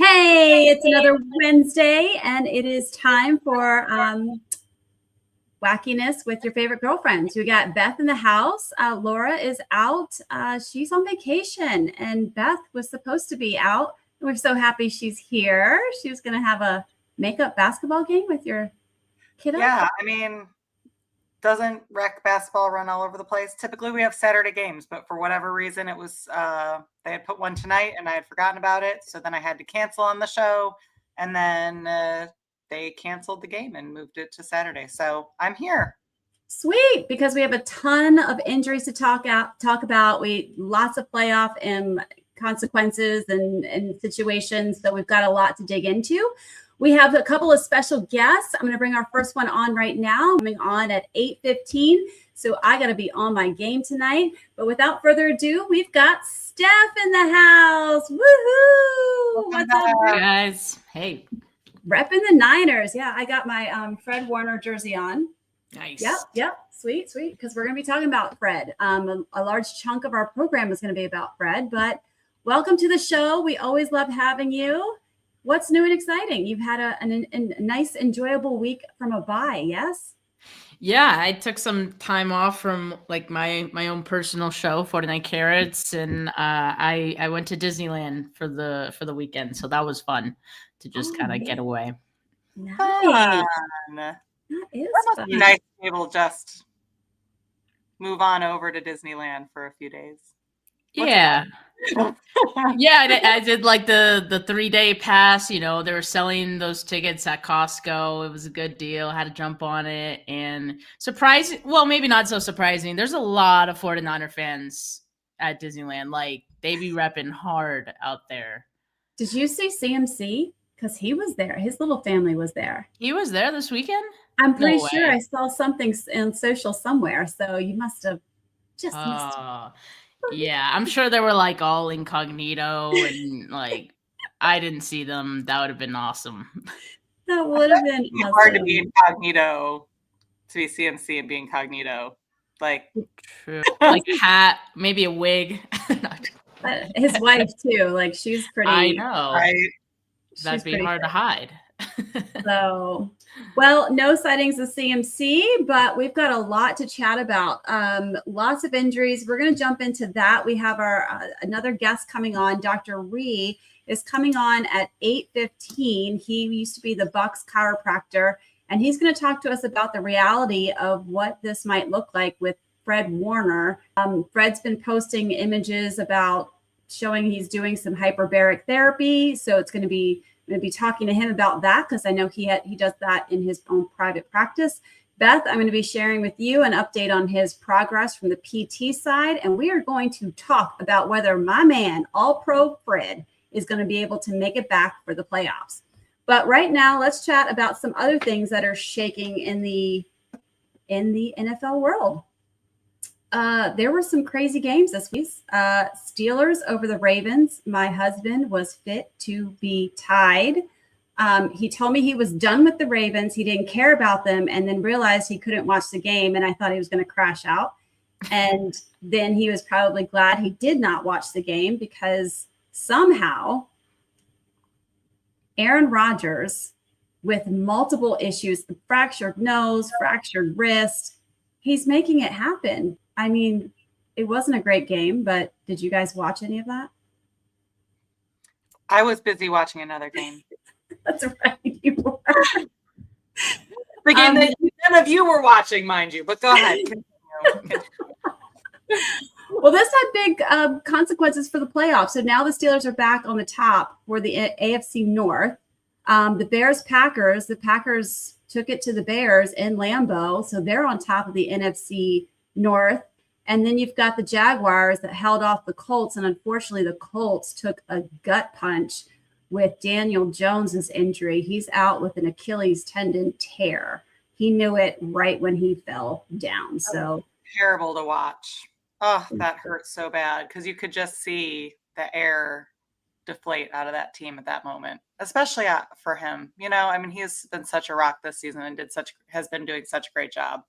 Hey, it's another Wednesday, and it is time for wackiness with your favorite girlfriends. We got Beth in the house. Laura is out. She's on vacation, and Beth was supposed to be out. We're so happy she's here. She was going to have a makeup basketball game with your kiddo. Yeah, doesn't rec basketball run all over the place? Typically we have Saturday games, but for whatever reason it was they had put one tonight and I had forgotten about it, so then I had to cancel on the show, and then they canceled the game and moved it to Saturday. So I'm here. Sweet, because we have a ton of injuries to talk about. Lots of playoff and consequences and situations, so we've got a lot to dig into. We have a couple of special guests. I'm going to bring our first one on right now, coming on at 8:15. So I got to be on my game tonight. But without further ado, we've got Steph in the house. Woohoo! What's up, guys? Hey. Repping the Niners. Yeah, I got my Fred Warner jersey on. Nice. Yep. Sweet. Because we're going to be talking about Fred. A large chunk of our program is going to be about Fred. But welcome to the show. We always love having you. What's new and exciting? You've had a nice, enjoyable week from a bye, yes? Yeah, I took some time off from like my own personal show, 49 Carats, and I went to Disneyland for the weekend, so that was fun to just kind of get away. Nice. That is must be nice to be able to just move on over to Disneyland for a few days. Yeah. Yeah, I did like the 3-day pass. They were selling those tickets at Costco. It was a good deal. Had to jump on it, and surprising. Well, maybe not so surprising. There's a lot of 49er fans at Disneyland. Like, they be repping hard out there. Did you see CMC? Because he was there. His little family was there. He was there this weekend? I'm pretty sure I saw something on social somewhere. So you must have just missed it. Yeah, I'm sure they were like all incognito and like I didn't see them. That would have been awesome. That would have been awesome. Hard to be incognito, to be CMC and be incognito. Like, true. Like a hat, maybe a wig. His wife too. Like, she's pretty. I know. Right? That'd be hard to hide. So, well, no sightings of CMC, but we've got a lot to chat about. Lots of injuries. We're going to jump into that. We have our another guest coming on. Dr. Ree is coming on at 8:15. He used to be the Bucks chiropractor, and he's going to talk to us about the reality of what this might look like with Fred Warner. Fred's been posting images about showing he's doing some hyperbaric therapy, so it's going to be talking to him about that, because I know he does that in his own private practice. Beth, I'm going to be sharing with you an update on his progress from the PT side, and we are going to talk about whether my man, All-Pro Fred, is going to be able to make it back for the playoffs. But right now, let's chat about some other things that are shaking in the NFL world. There were some crazy games this week. Steelers over the Ravens. My husband was fit to be tied. He told me he was done with the Ravens. He didn't care about them, and then realized he couldn't watch the game, and I thought he was going to crash out. And then he was probably glad he did not watch the game, because somehow Aaron Rodgers, with multiple issues, fractured nose, fractured wrist, he's making it happen. I mean, it wasn't a great game, but did you guys watch any of that? I was busy watching another game. That's right. You were. The game that none of you were watching, mind you, but go ahead. Continue. Well, this had big consequences for the playoffs. So now the Steelers are back on the top for the AFC North. The Bears-Packers, the Packers took it to the Bears in Lambeau, so they're on top of the NFC North. And then you've got the Jaguars that held off the Colts, and unfortunately the Colts took a gut punch with Daniel Jones's injury. He's out with an Achilles tendon tear. He knew it right when he fell down. So terrible to watch. Oh, that hurt so bad, because you could just see the air deflate out of that team at that moment, especially for him. He's been such a rock this season and has been doing such a great job.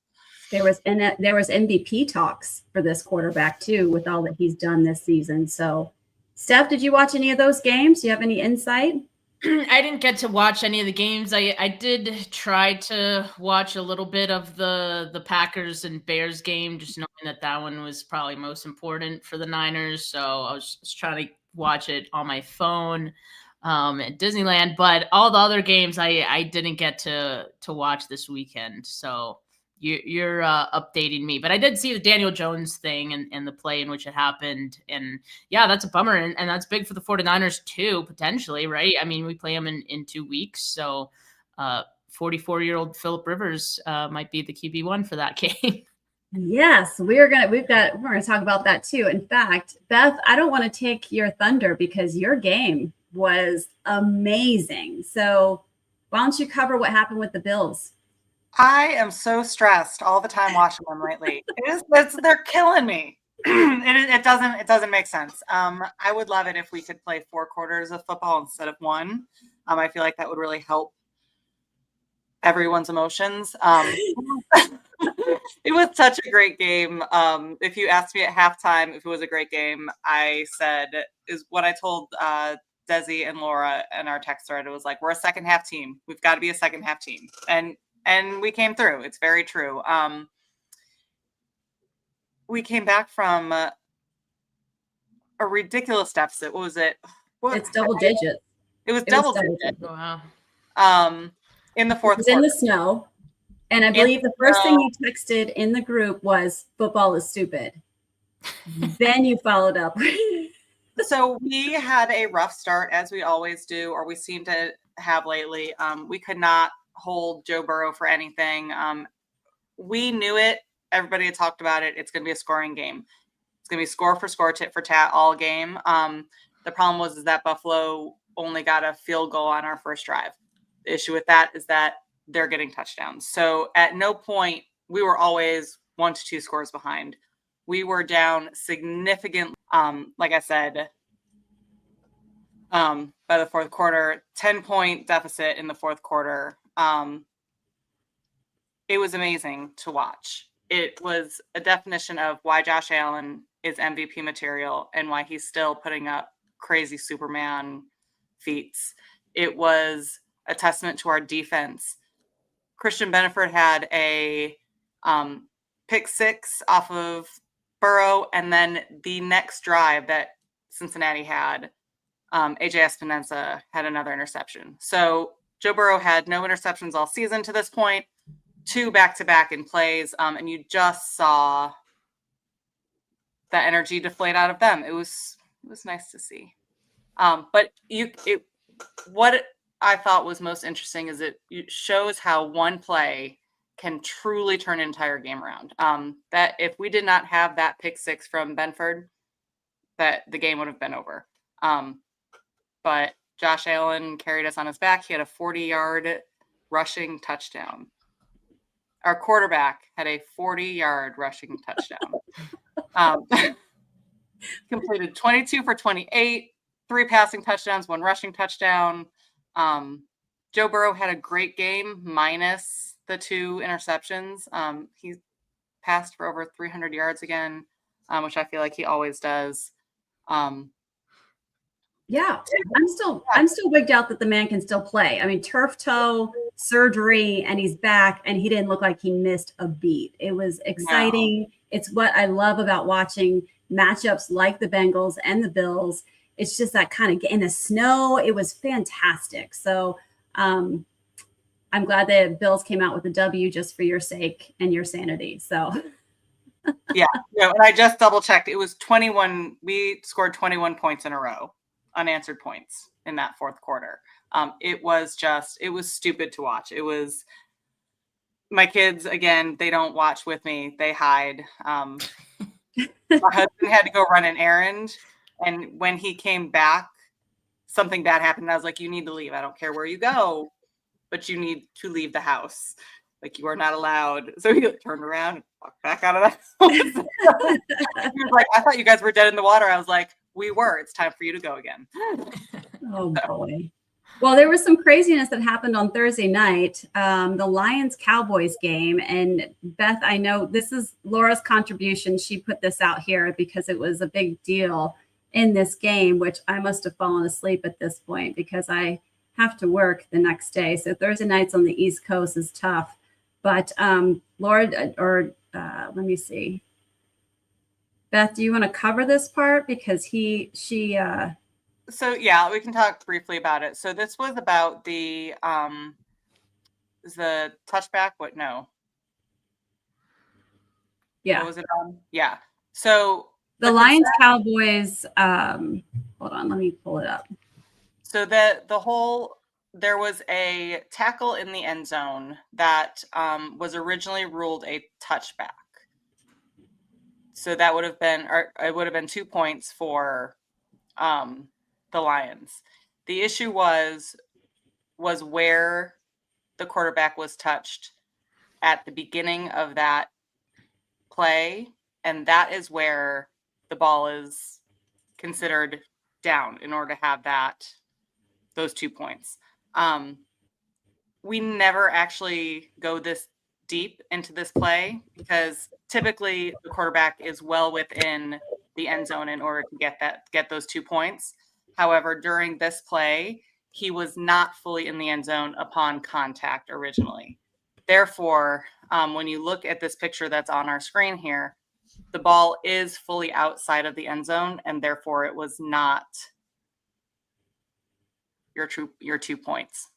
There was MVP talks for this quarterback too, with all that he's done this season. So, Steph, did you watch any of those games? Do you have any insight? I didn't get to watch any of the games. I did try to watch a little bit of the Packers and Bears game, just knowing that one was probably most important for the Niners. So I was just trying to watch it on my phone at Disneyland. But all the other games I didn't get to watch this weekend. So you're updating me. But I did see the Daniel Jones thing and the play in which it happened. And yeah, that's a bummer. And that's big for the 49ers too, potentially, right? I mean, we play them in 2 weeks. So 44-year-old Phillip Rivers might be the QB1 for that game. Yes, we're gonna talk about that too. In fact, Beth, I don't want to take your thunder because your game was amazing. So why don't you cover what happened with the Bills? I am so stressed all the time watching them lately. They're killing me. It doesn't make sense. I would love it if we could play 4 quarters of football instead of 1. I feel like that would really help everyone's emotions. It was such a great game. If you asked me at halftime if it was a great game, I said is what I told Dezi and Laura in our text thread. It was like, we're a second half team. We've got to be a second half team. And we came through. It's very true. We came back from a ridiculous deficit. What was it? It's double digits. It was double digits. Wow. In the fourth quarter. In the snow. And I believe the first thing you texted in the group was football is stupid. Then you followed up. So we had a rough start, as we always do, or we seem to have lately. We could not hold Joe Burrow for anything. We knew it. Everybody had talked about it. It's going to be a scoring game. It's going to be score for score, tit for tat all game. The problem was that Buffalo only got a field goal on our first drive. The issue with that is that they're getting touchdowns. So at no point, we were always 1 to 2 scores behind. We were down significantly. Like I said, by the fourth quarter, 10-point deficit in the fourth quarter. It was amazing to watch. It was a definition of why Josh Allen is MVP material and why he's still putting up crazy Superman feats. It was a testament to our defense. Christian Beneford had a pick 6 off of Burrow, and then the next drive that Cincinnati had, AJ Espinosa had another interception. So Joe Burrow had no interceptions all season to this point, 2 back-to-back in plays, and you just saw that energy deflate out of them. It was nice to see. But what I thought was most interesting is it shows how one play can truly turn an entire game around. That if we did not have that pick 6 from Benford, that the game would have been over. But Josh Allen carried us on his back. He had a 40-yard rushing touchdown. Our quarterback had a 40-yard rushing touchdown. Completed 22 for 28, 3 passing touchdowns, 1 rushing touchdown. Joe Burrow had a great game minus the 2 interceptions. He passed for over 300 yards again, which I feel like he always does. Yeah, I'm still wigged out that the man can still play. I mean, turf toe surgery, and he's back, and he didn't look like he missed a beat. It was exciting. No. It's what I love about watching matchups like the Bengals and the Bills. It's just that kind of in the snow. It was fantastic. So I'm glad the Bills came out with a W just for your sake and your sanity. So. Yeah, and I just double checked. It was 21. We scored 21 points in a row, unanswered points in that fourth quarter. It was stupid to watch. It was my kids, again, they don't watch with me. They hide. My husband had to go run an errand. And when he came back, something bad happened. I was like, you need to leave. I don't care where you go, but you need to leave the house. Like, you are not allowed. So he turned around and walked back out of the house. He was like, I thought you guys were dead in the water. I was like, we were. It's time for you to go again. Oh, boy. Well, there was some craziness that happened on Thursday night, the Lions-Cowboys game. And Beth, I know this is Laura's contribution. She put this out here because it was a big deal in this game, which I must have fallen asleep at this point because I have to work the next day. So Thursday nights on the East Coast is tough. But Laura, let me see. Beth, do you want to cover this part? Because So yeah, we can talk briefly about it. So this was about the touchback. What? No. Yeah. What was it on? Yeah. So the Lions Cowboys. Hold on, let me pull it up. So there was a tackle in the end zone that was originally ruled a touchback. So that would have been, or it would have been 2 points for the Lions. The issue was where the quarterback was touched at the beginning of that play, and that is where the ball is considered down in order to have those 2 points. We never actually go this deep into this play because typically the quarterback is well within the end zone in order to get those 2 points. However, during this play, he was not fully in the end zone upon contact originally. Therefore, when you look at this picture that's on our screen here, the ball is fully outside of the end zone, and therefore it was not your 2 points.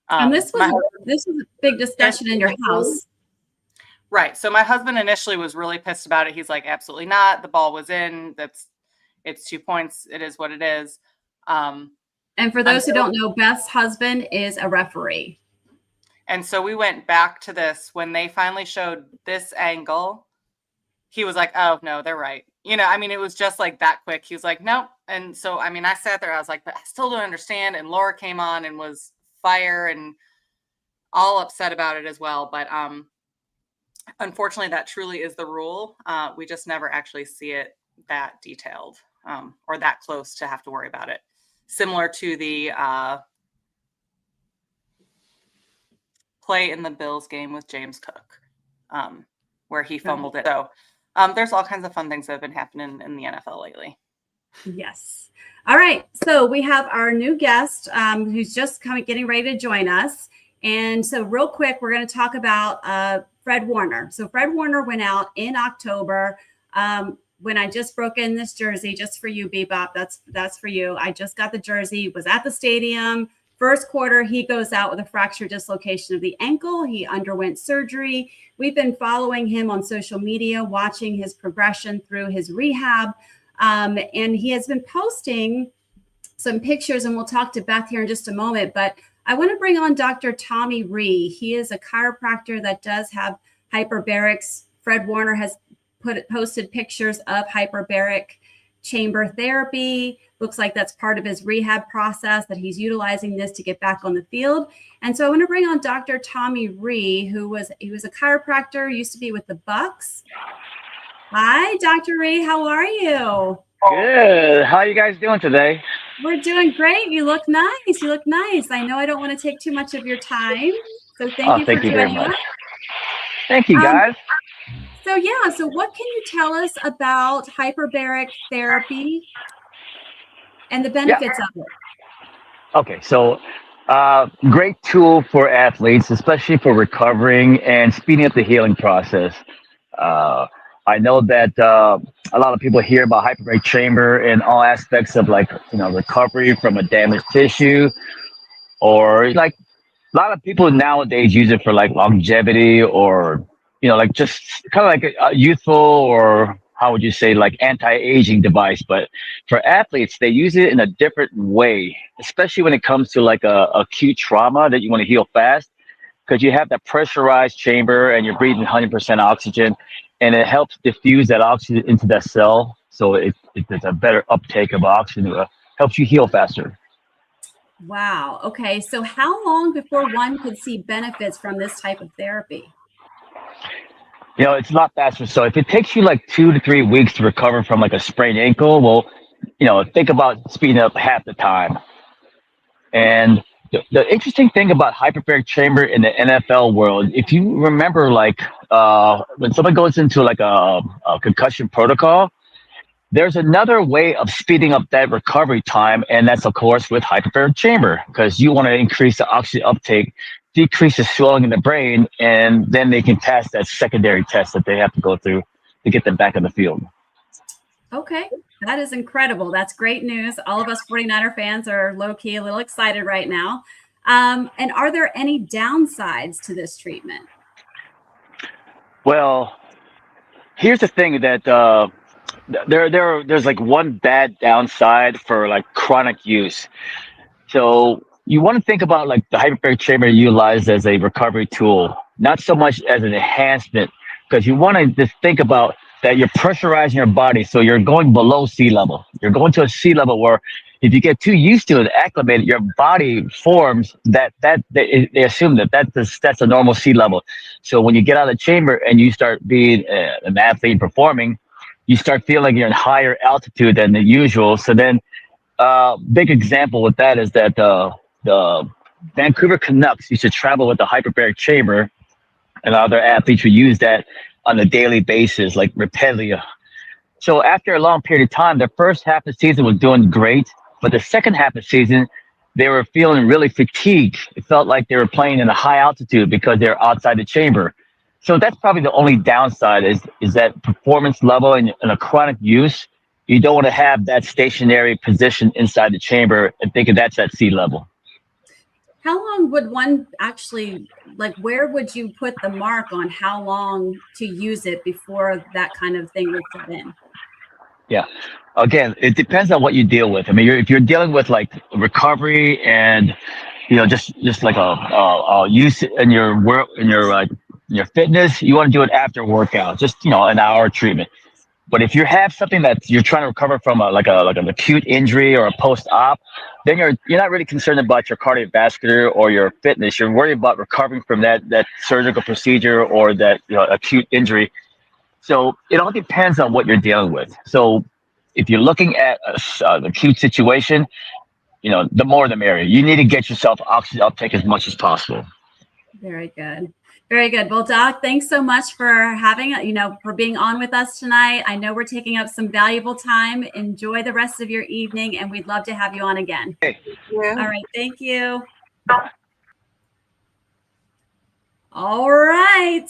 And this was a big discussion in your house. Right. So my husband initially was really pissed about it. He's like, absolutely not. The ball was in. It's 2 points. It is what it is. And for those who don't know, Beth's husband is a referee. And so we went back to this when they finally showed this angle. He was like, oh, no, they're right. It was just like that quick. He was like, nope. And so, I sat there. I was like, but I still don't understand. And Laura came on and was fire and all upset about it as well. But unfortunately, that truly is the rule. We just never actually see it that detailed or that close to have to worry about it. Similar to the play in the Bills game with James Cook, where he fumbled it. So there's all kinds of fun things that have been happening in the NFL lately. Yes. All right. So we have our new guest who's just getting ready to join us. And so real quick, we're going to talk about Fred Warner. So Fred Warner went out in October when I just broke in this jersey just for you, Bebop. That's for you. I just got the jersey, was at the stadium. First quarter, he goes out with a fracture dislocation of the ankle. He underwent surgery. We've been following him on social media, watching his progression through his rehab. And he has been posting some pictures, and we'll talk to Beth here in just a moment. But I want to bring on Dr. Tommy Rhee. He is a chiropractor that does have hyperbarics. Fred Warner has posted pictures of hyperbaric chamber therapy. Looks like that's part of his rehab process, that he's utilizing this to get back on the field. And so I want to bring on Dr. Tommy Rhee, he was a chiropractor, used to be with the Bucks. Hi, Dr. Rhee. How are you? Good. How are you guys doing today? We're doing great. You look nice. I know I don't want to take too much of your time, so thank you for joining us. Thank you, guys. So what can you tell us about hyperbaric therapy and the benefits of it? Okay, so great tool for athletes, especially for recovering and speeding up the healing process. I know that a lot of people hear about hyperbaric chamber in all aspects of recovery from a damaged tissue, or like a lot of people nowadays use it for like longevity or just kind of like a youthful, or how would you say, like anti-aging device. But for athletes, they use it in a different way, especially when it comes to like a acute trauma that you want to heal fast, because you have that pressurized chamber and you're breathing 100% oxygen, and it helps diffuse that oxygen into that cell, so there's a better uptake of oxygen. It helps you heal faster. Wow. Okay. So how long before one could see benefits from this type of therapy? It's a lot faster. So if it takes you like 2 to 3 weeks to recover from like a sprained ankle, well, think about speeding up half the time. And the interesting thing about hyperbaric chamber in the NFL world, if you remember, like when someone goes into like a concussion protocol, There's another way of speeding up that recovery time, and that's of course with hyperbaric chamber, because you want to increase the oxygen uptake, decrease the swelling in the brain, and then they can pass that secondary test that they have to go through to get them back on the field. Okay, that is incredible. That's great news. All of us 49er fans are low-key a little excited right now. And are there any downsides to this treatment? Well, here's the thing that there's like one bad downside for like chronic use. So you want to think about like the hyperbaric chamber utilized as a recovery tool, not so much as an enhancement, because you want to just think about that you're pressurizing your body, so you're going below sea level. You're going to a sea level where if you get too used to it, acclimated, your body forms that they assume that's a normal sea level. So when you get out of the chamber and you start being an athlete performing, you start feeling like you're in higher altitude than the usual. So then, big example with that is that the Vancouver Canucks used to travel with the hyperbaric chamber, and other athletes would use that on a daily basis, like repeatedly. So after a long period of time, the first half of the season was doing great, but the second half of the season, they were feeling really fatigued. It felt like they were playing in a high altitude because they're outside the chamber. So that's probably the only downside is that performance level in a chronic use. You don't want to have that stationary position inside the chamber and thinking that's at sea level. How long would one actually, like, where would you put the mark on how long to use it before that kind of thing would set in? Yeah. Again, it depends on what you deal with. I mean, if you're dealing with like recovery and just like a use in your work in your fitness, you want to do it after workout, just an hour treatment. But if you have something that you're trying to recover from, like an acute injury or a post-op, then you're not really concerned about your cardiovascular or your fitness. You're worried about recovering from that surgical procedure or that acute injury. So it all depends on what you're dealing with. So if you're looking at an acute situation, the more the merrier. You need to get yourself oxygen uptake as much as possible. Very good. Very good. Well, Doc, thanks so much for for being on with us tonight. I know we're taking up some valuable time. Enjoy the rest of your evening, and we'd love to have you on again. Okay. Yeah. All right. Thank you. All right.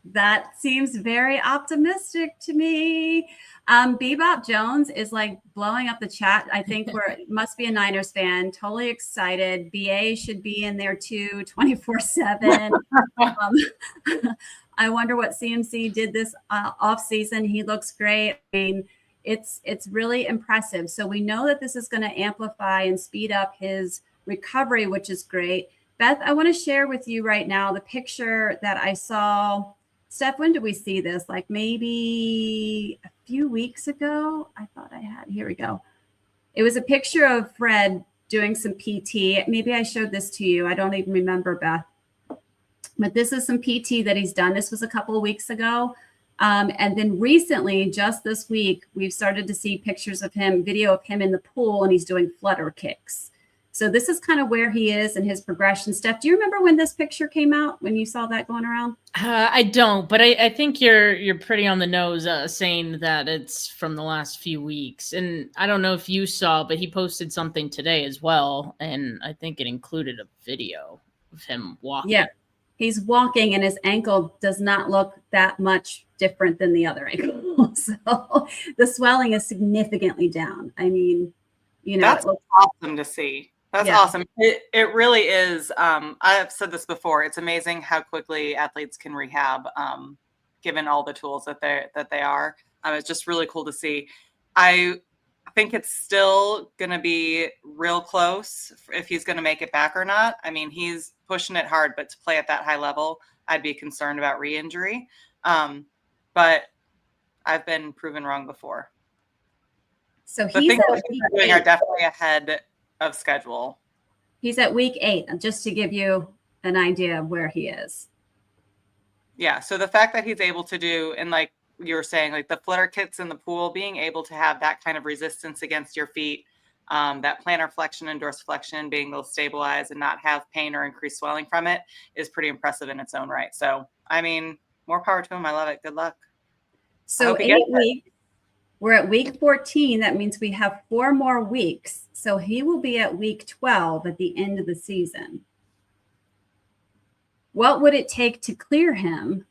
That seems very optimistic to me. Bebop Jones is like blowing up the chat. I think must be a Niners fan. Totally excited. BA should be in there too, 24/7. I wonder what CMC did this off season. He looks great. I mean, it's really impressive. So we know that this is going to amplify and speed up his recovery, which is great. Beth, I want to share with you right now the picture that I saw. Steph, when did we see this? Like maybe a few weeks ago? I thought I had. Here we go. It was a picture of Fred doing some PT. Maybe I showed this to you. I don't even remember, Beth. But this is some PT that he's done. This was a couple of weeks ago. And then recently, just this week, we've started to see pictures of him, video of him in the pool, and he's doing flutter kicks. So this is kind of where he is in his progression. Steph, do you remember when this picture came out, when you saw that going around? I don't, but I think you're pretty on the nose saying that it's from the last few weeks. And I don't know if you saw, but he posted something today as well. And I think it included a video of him walking. Yeah, he's walking and his ankle does not look that much different than the other ankle. So the swelling is significantly down. I mean, that's awesome to see. That's awesome. It really is. I've said this before. It's amazing how quickly athletes can rehab, given all the tools that they are. It's just really cool to see. I think it's still going to be real close if he's going to make it back or not. I mean, he's pushing it hard, but to play at that high level, I'd be concerned about re-injury. But I've been proven wrong before. So the things that he's doing are definitely ahead of schedule. He's at week 8, just to give you an idea of where he is. Yeah. So the fact that he's able to do, and like you were saying, like the flutter kicks in the pool, being able to have that kind of resistance against your feet, that plantar flexion and dorsiflexion, being able to stabilize and not have pain or increased swelling from it is pretty impressive in its own right. So, I mean, more power to him. I love it. Good luck. So 8 weeks. We're at week 14. That means we have 4 more weeks. So he will be at week 12 at the end of the season. What would it take to clear him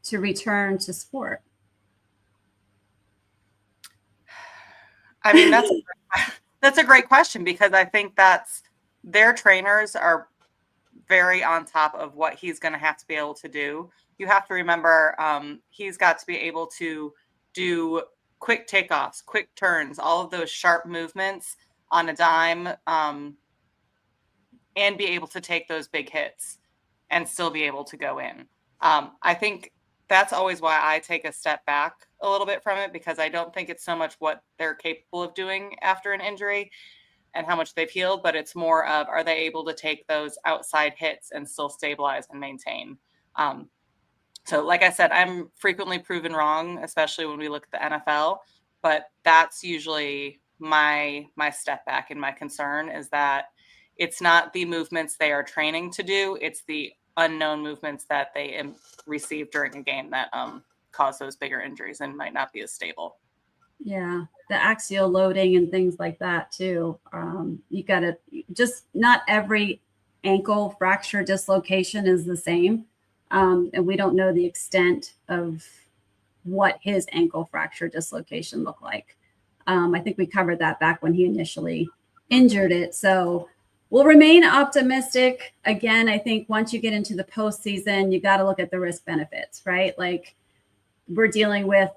to return to sport? I mean, that's a great question, because I think their trainers are very on top of what he's going to have to be able to do. You have to remember, he's got to be able to do quick takeoffs, quick turns, all of those sharp movements on a dime, and be able to take those big hits and still be able to go in. I think that's always why I take a step back a little bit from it, because I don't think it's so much what they're capable of doing after an injury and how much they've healed, but it's more of, are they able to take those outside hits and still stabilize and maintain? So like I said, I'm frequently proven wrong, especially when we look at the NFL, but that's usually my step back, and my concern is that it's not the movements they are training to do, it's the unknown movements that they receive during a game that cause those bigger injuries and might not be as stable. Yeah, the axial loading and things like that too. You got to just, not every ankle fracture dislocation is the same. And we don't know the extent of what his ankle fracture dislocation looked like. I think we covered that back when he initially injured it. So we'll remain optimistic. Again, I think once you get into the postseason, you got to look at the risk benefits, right? Like, we're dealing with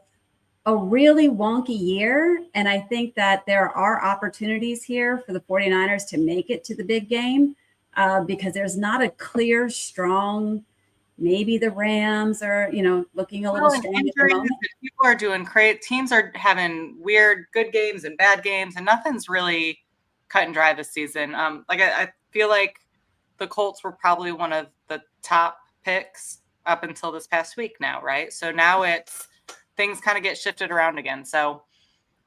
a really wonky year. And I think that there are opportunities here for the 49ers to make it to the big game, because there's not a clear, strong, maybe the Rams are, looking a little strong at the moment. People are doing great. Teams are having weird good games and bad games, and nothing's really cut and dry this season. I feel like the Colts were probably one of the top picks up until this past week now, right? So now things kind of get shifted around again. So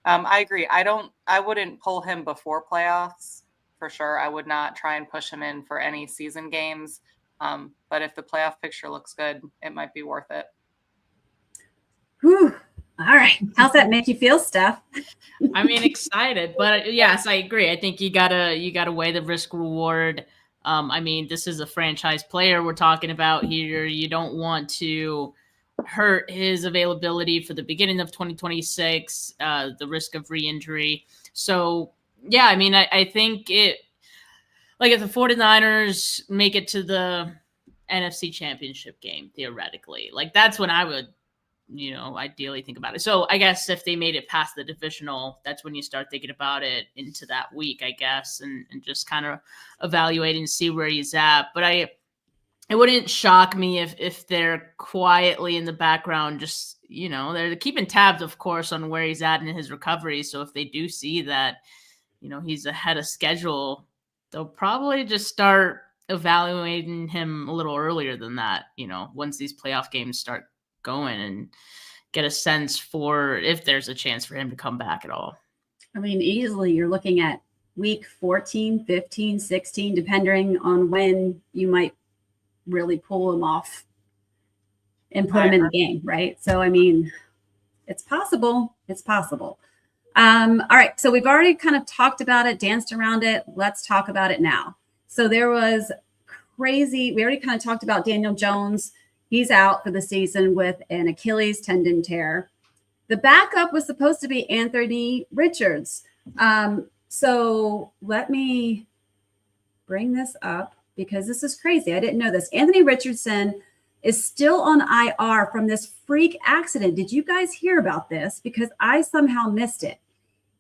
I agree. I wouldn't pull him before playoffs for sure. I would not try and push him in for any season games. But if the playoff picture looks good, it might be worth it. Whew. All right. How's that make you feel, Steph? I mean, excited, but yes, I agree. I think you gotta weigh the risk reward. I mean, this is a franchise player we're talking about here. You don't want to hurt his availability for the beginning of 2026, the risk of re-injury. So yeah, I mean, I think if the 49ers make it to the NFC Championship game, theoretically, that's when I would, ideally think about it. So I guess if they made it past the divisional, that's when you start thinking about it into that week, I guess, and just kind of evaluate and see where he's at. But it wouldn't shock me if they're quietly in the background, just, they're keeping tabs, of course, on where he's at in his recovery. So if they do see that, he's ahead of schedule, they'll probably just start evaluating him a little earlier than that, once these playoff games start going, and get a sense for if there's a chance for him to come back at all. I mean, easily you're looking at week 14, 15, 16, depending on when you might really pull him off and put him in the game, right? So, I mean, it's possible. It's possible. All right. So we've already kind of talked about it, danced around it. Let's talk about it now. So there was crazy. We already kind of talked about Daniel Jones. He's out for the season with an Achilles tendon tear. The backup was supposed to be Anthony Richards. So let me bring this up, because this is crazy. I didn't know this. Anthony Richardson is still on IR from this freak accident. Did you guys hear about this? Because I somehow missed it.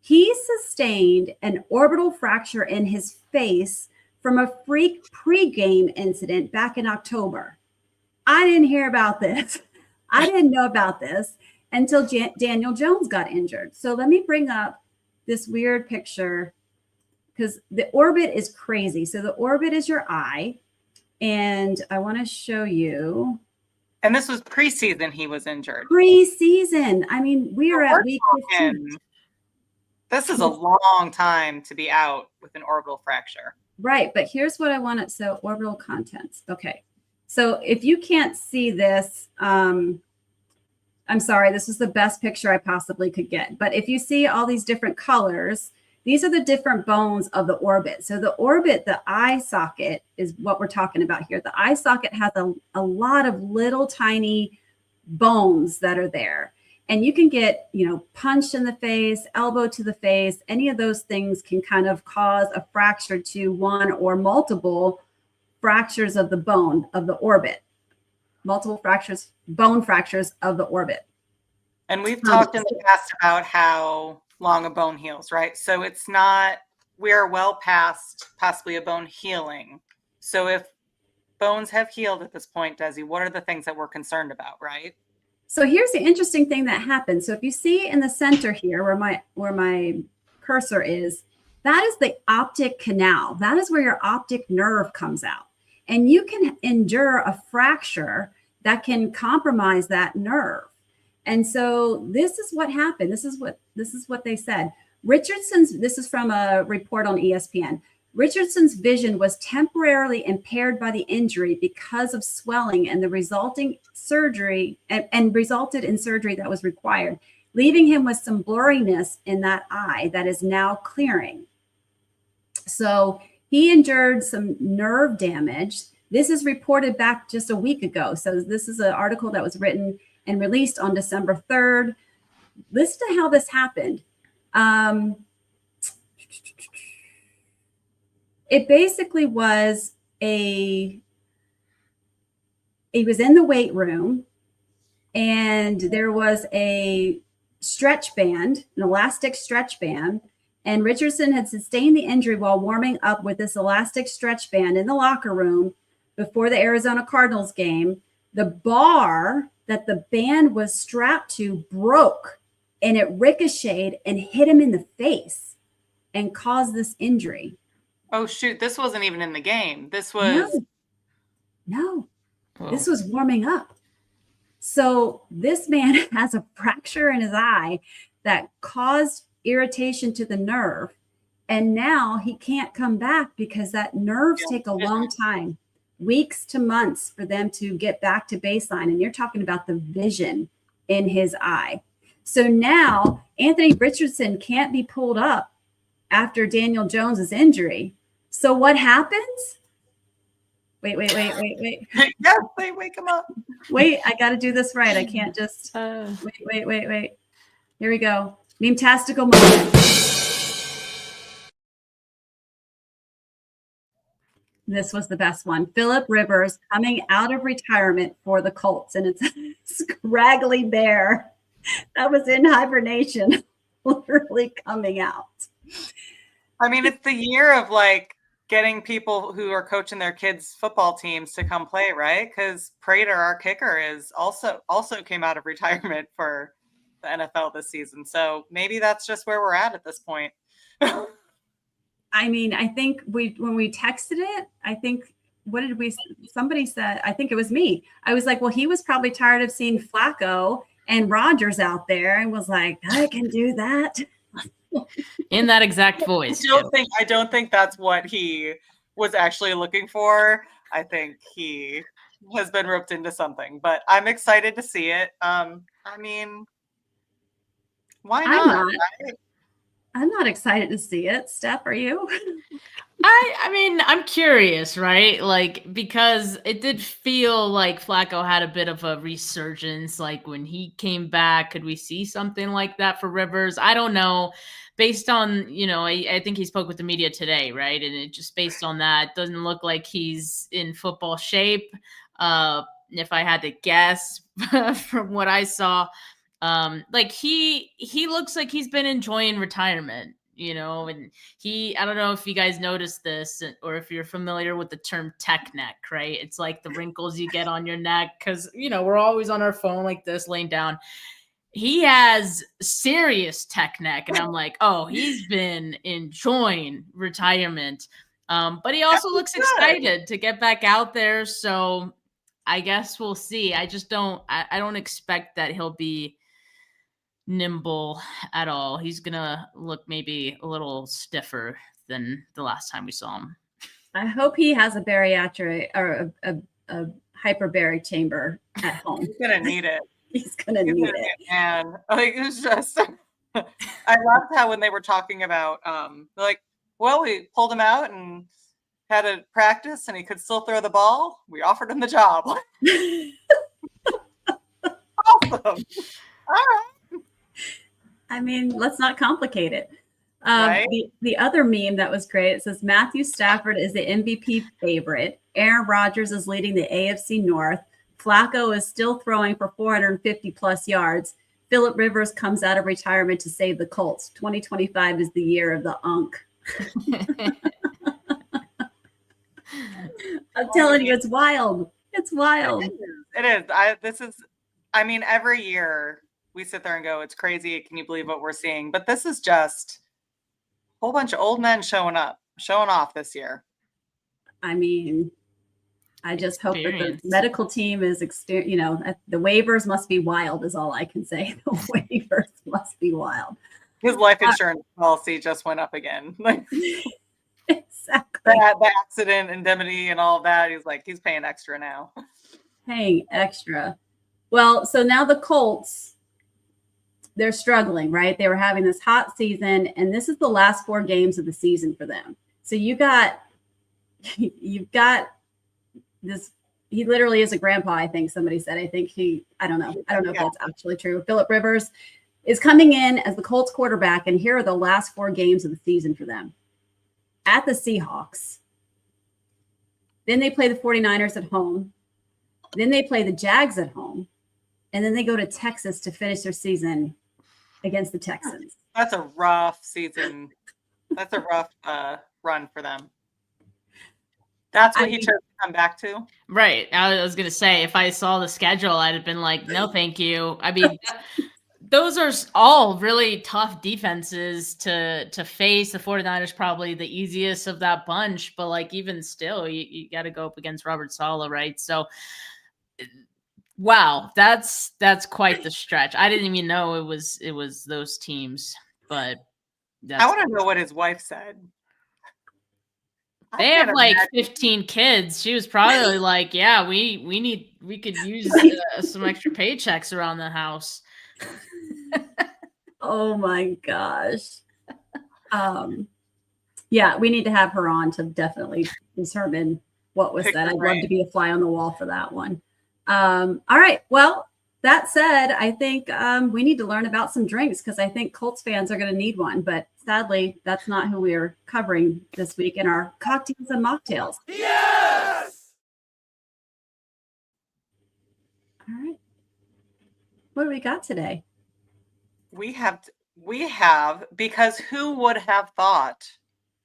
He sustained an orbital fracture in his face from a freak pregame incident back in October. I didn't hear about this. I didn't know about this until Daniel Jones got injured. So let me bring up this weird picture, because the orbit is crazy. So the orbit is your eye, and I want to show you. And this was preseason he was injured. Preseason. I mean, we are at week 15. This is a long time to be out with an orbital fracture. Right. But here's what I want to, so orbital contents. Okay. So if you can't see this, I'm sorry, this is the best picture I possibly could get. But if you see all these different colors, these are the different bones of the orbit. So the orbit, the eye socket is what we're talking about here. The eye socket has a lot of little tiny bones that are there. And you can get, punched in the face, elbow to the face. Any of those things can kind of cause a fracture to one or multiple fractures of the bone of the orbit. Multiple fractures, bone fractures of the orbit. And we've talked in the past about how long a bone heals, right? So it's not, we're well past possibly a bone healing. So if bones have healed at this point, Dezi, what are the things that we're concerned about, right? So here's the interesting thing that happens. So if you see in the center here where my cursor is, that is the optic canal. That is where your optic nerve comes out. And you can endure a fracture that can compromise that nerve. And so this is what happened. This is what they said. This is from a report on ESPN. Richardson's vision was temporarily impaired by the injury because of swelling and the resulting surgery and resulted in surgery that was required, leaving him with some blurriness in that eye that is now clearing. So he endured some nerve damage. This is reported back just a week ago. So this is an article that was written and released on December 3rd. Listen to how this happened. It basically was he was in the weight room and there was a stretch band, an elastic stretch band, and Richardson had sustained the injury while warming up with this elastic stretch band in the locker room before the Arizona Cardinals game. The bar that the band was strapped to broke and it ricocheted and hit him in the face and caused this injury. Oh, shoot. This wasn't even in the game. This was. No. This was warming up. So this man has a fracture in his eye that caused irritation to the nerve. And now he can't come back because that nerves take a long time, weeks to months for them to get back to baseline. And you're talking about the vision in his eye. So now Anthony Richardson can't be pulled up after Daniel Jones's injury. So what happens? Wait. Yes, they wake him up. Wait, I got to do this right. I can't just wait. Here we go. Meme-tastical moment. This was the best one. Phillip Rivers coming out of retirement for the Colts, and it's a scraggly bear that was in hibernation, literally coming out. I mean, it's the year of getting people who are coaching their kids' football teams to come play, right? Because Prater, our kicker, is also came out of retirement for the NFL this season. So maybe that's just where we're at this point. I mean, I think when we texted it, I think, somebody said, I think it was me. I was like, well, he was probably tired of seeing Flacco and Rodgers out there and was like, I can do that. In that exact voice. I don't think that's what he was actually looking for. I think he has been roped into something, but I'm excited to see it. I mean, why not? I'm not excited to see it. Steph, are you? I mean, I'm curious, right? Because it did feel like Flacco had a bit of a resurgence. When he came back, could we see something like that for Rivers? I don't know. Based on, I think he spoke with the media today, right? And it just based on that, doesn't look like he's in football shape. If I had to guess from what I saw, he looks like he's been enjoying retirement, and I don't know if you guys noticed this or if you're familiar with the term tech neck, right? It's like the wrinkles you get on your neck because, we're always on our phone like this, laying down. He has serious tech neck, and I'm like, oh, he's been enjoying retirement. But he also looks excited to get back out there. So I guess we'll see. I just don't expect that he'll be nimble at all. He's gonna look maybe a little stiffer than the last time we saw him. I hope he has a bariatric or a hyperbaric chamber at home. He's gonna need it. He's gonna need it. And like, it was just, I loved how when they were talking about, like, well, we pulled him out and had a practice and he could still throw the ball. We offered him the job. Awesome. All right. I mean, let's not complicate it. Right? The other meme that was great, it says Matthew Stafford is the MVP favorite. Aaron Rodgers is leading the AFC North. Flacco is still throwing for 450 plus yards. Phillip Rivers comes out of retirement to save the Colts. 2025 is the year of the Unk. I'm telling you, it's wild. It's wild. It is. I mean, every year we sit there and go, it's crazy. Can you believe what we're seeing? But this is just a whole bunch of old men showing off this year. I mean, I just hope that the medical team is, the waivers must be wild is all I can say. The waivers must be wild. His life insurance policy just went up again. Exactly. The accident indemnity and all of that. He's paying extra now. Paying extra. Well, so now the Colts, they're struggling, right? They were having this hot season, and this is the last 4 games of the season for them. So you've got this. He literally is a grandpa, I think somebody said. I don't know if that's actually true. Phillip Rivers is coming in as the Colts quarterback, and here are the last 4 games of the season for them. At the Seahawks. Then they play the 49ers at home. Then they play the Jags at home. And then they go to Texas to finish their season against the Texans. That's a rough season. That's a rough run for them. That's what he chose to come back to? Right. I was going to say, if I saw the schedule, I'd have been like, no, thank you. I mean, those are all really tough defenses to face. The 49ers probably the easiest of that bunch, but like even still, you got to go up against Robert Saleh, right? So, wow, that's quite the stretch. I didn't even know it was those teams, but I want to know what his wife said. They have like 15 kids. She was probably like, "Yeah, we could use some extra paychecks around the house." Oh my gosh. Yeah, we need to have her on to definitely determine what was said. I'd love to be a fly on the wall for that one. All right. Well, that said, I think we need to learn about some drinks because I think Colts fans are going to need one. But sadly, that's not who we are covering this week in our cocktails and mocktails. Yes! All right. What do we got today? We have, because who would have thought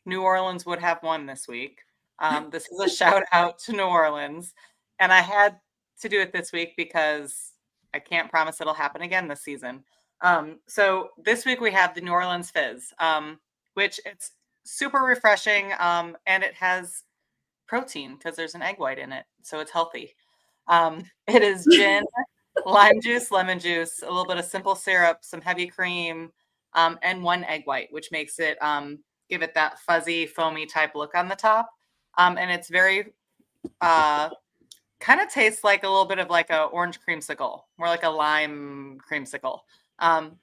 New Orleans would have won this week? This is a shout out to New Orleans. And I had to do it this week because I can't promise it'll happen again this season. So this week we have the New Orleans Fizz, which it's super refreshing. And it has protein because there's an egg white in it. So it's healthy. It is gin, lime juice, lemon juice, a little bit of simple syrup, some heavy cream, and 1 egg white, which makes it give it that fuzzy, foamy type look on the top. And it's very kind of tastes like a little bit of like a orange creamsicle, more like a lime creamsicle.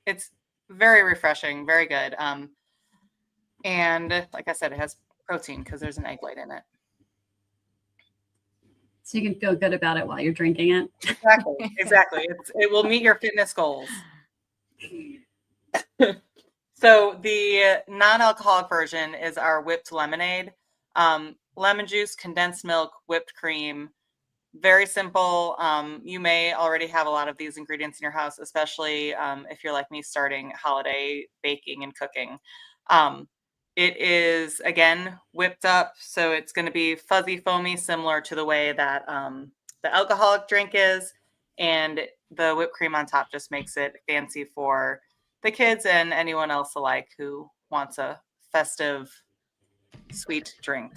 It's very refreshing, very good. And like I said, it has protein because there's an egg white in it. So you can feel good about it while you're drinking it. Exactly. It will meet your fitness goals. So the non-alcoholic version is our whipped lemonade. Lemon juice, condensed milk, whipped cream. Very simple. You may already have a lot of these ingredients in your house, especially if you're like me starting holiday baking and cooking. It is, again, whipped up, so it's going to be fuzzy, foamy, similar to the way that the alcoholic drink is, and the whipped cream on top just makes it fancy for the kids and anyone else alike who wants a festive, sweet drink.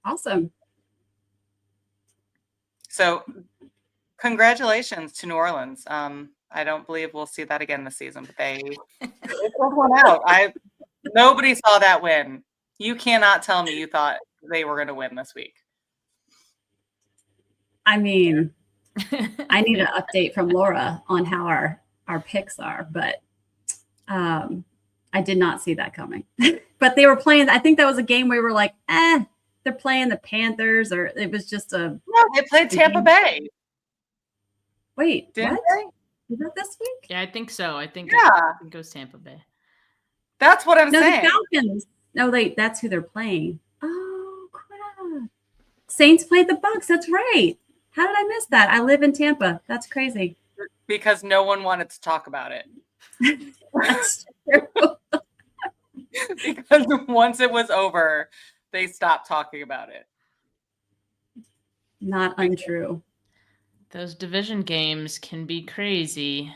Awesome. So congratulations to New Orleans. I don't believe we'll see that again this season, but they pulled one out. Nobody saw that win. You cannot tell me you thought they were going to win this week. I mean, I need an update from Laura on how our picks are, but I did not see that coming. But they were playing. I think that was a game where we were like, they're playing the Panthers, or it was just a. No, they played Tampa Bay. Wait, Didn't what? they? Is that this week? Yeah, I think so. I think it goes Tampa Bay. That's what I'm No, saying. the Falcons. No, that's who they're playing. Oh crap! Saints played the Bucks. That's right. How did I miss that? I live in Tampa. That's crazy. Because no one wanted to talk about it. That's true. Because once it was over, they stopped talking about it. Not untrue. Those division games can be crazy.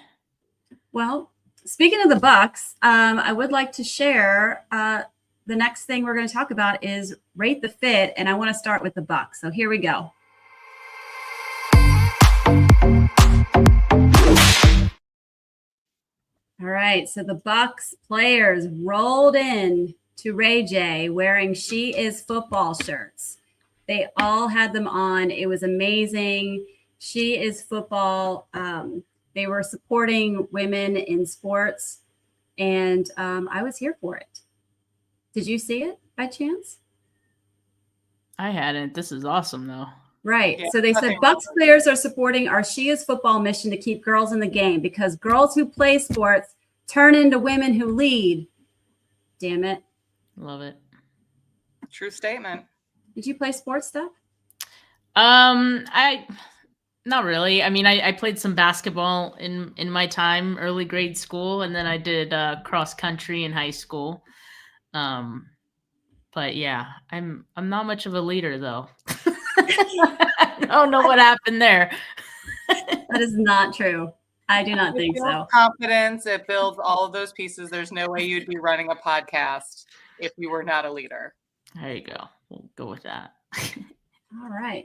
Well, speaking of the Bucks, I would like to share the next thing we're going to talk about is rate the fit, and I want to start with the Bucks. So here we go. All right, so the Bucks players rolled in to Ray J wearing "She Is Football" shirts. They all had them on. It was amazing. She Is Football. They were supporting women in sports, and I was here for it. Did you see it by chance? I hadn't. This is awesome, though. Right. Yeah, So they said Bucks players are supporting our She Is Football mission to keep girls in the game because girls who play sports turn into women who lead. Damn it. Love it. True statement. Did you play sports stuff? I not really. I mean, I played some basketball in my time, early grade school, and then I did cross country in high school. But yeah, I'm not much of a leader though. I don't know what happened there. That is not true. I do not think so. Confidence, it builds all of those pieces. There's no way you'd be running a podcast if you were not a leader. There you go. We'll go with that. All right.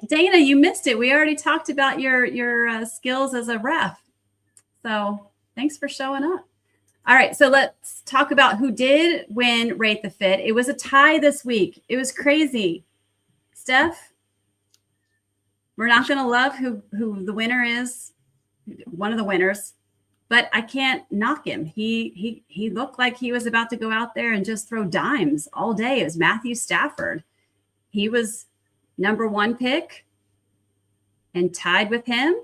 Dana, you missed it. We already talked about your skills as a ref. So thanks for showing up. All right. So let's talk about who did win Rate the Fit. It was a tie this week. It was crazy. Steph, we're not going to love who the winner is, one of the winners, but I can't knock him. He looked like he was about to go out there and just throw dimes all day. It was Matthew Stafford. He was number one pick, and tied with him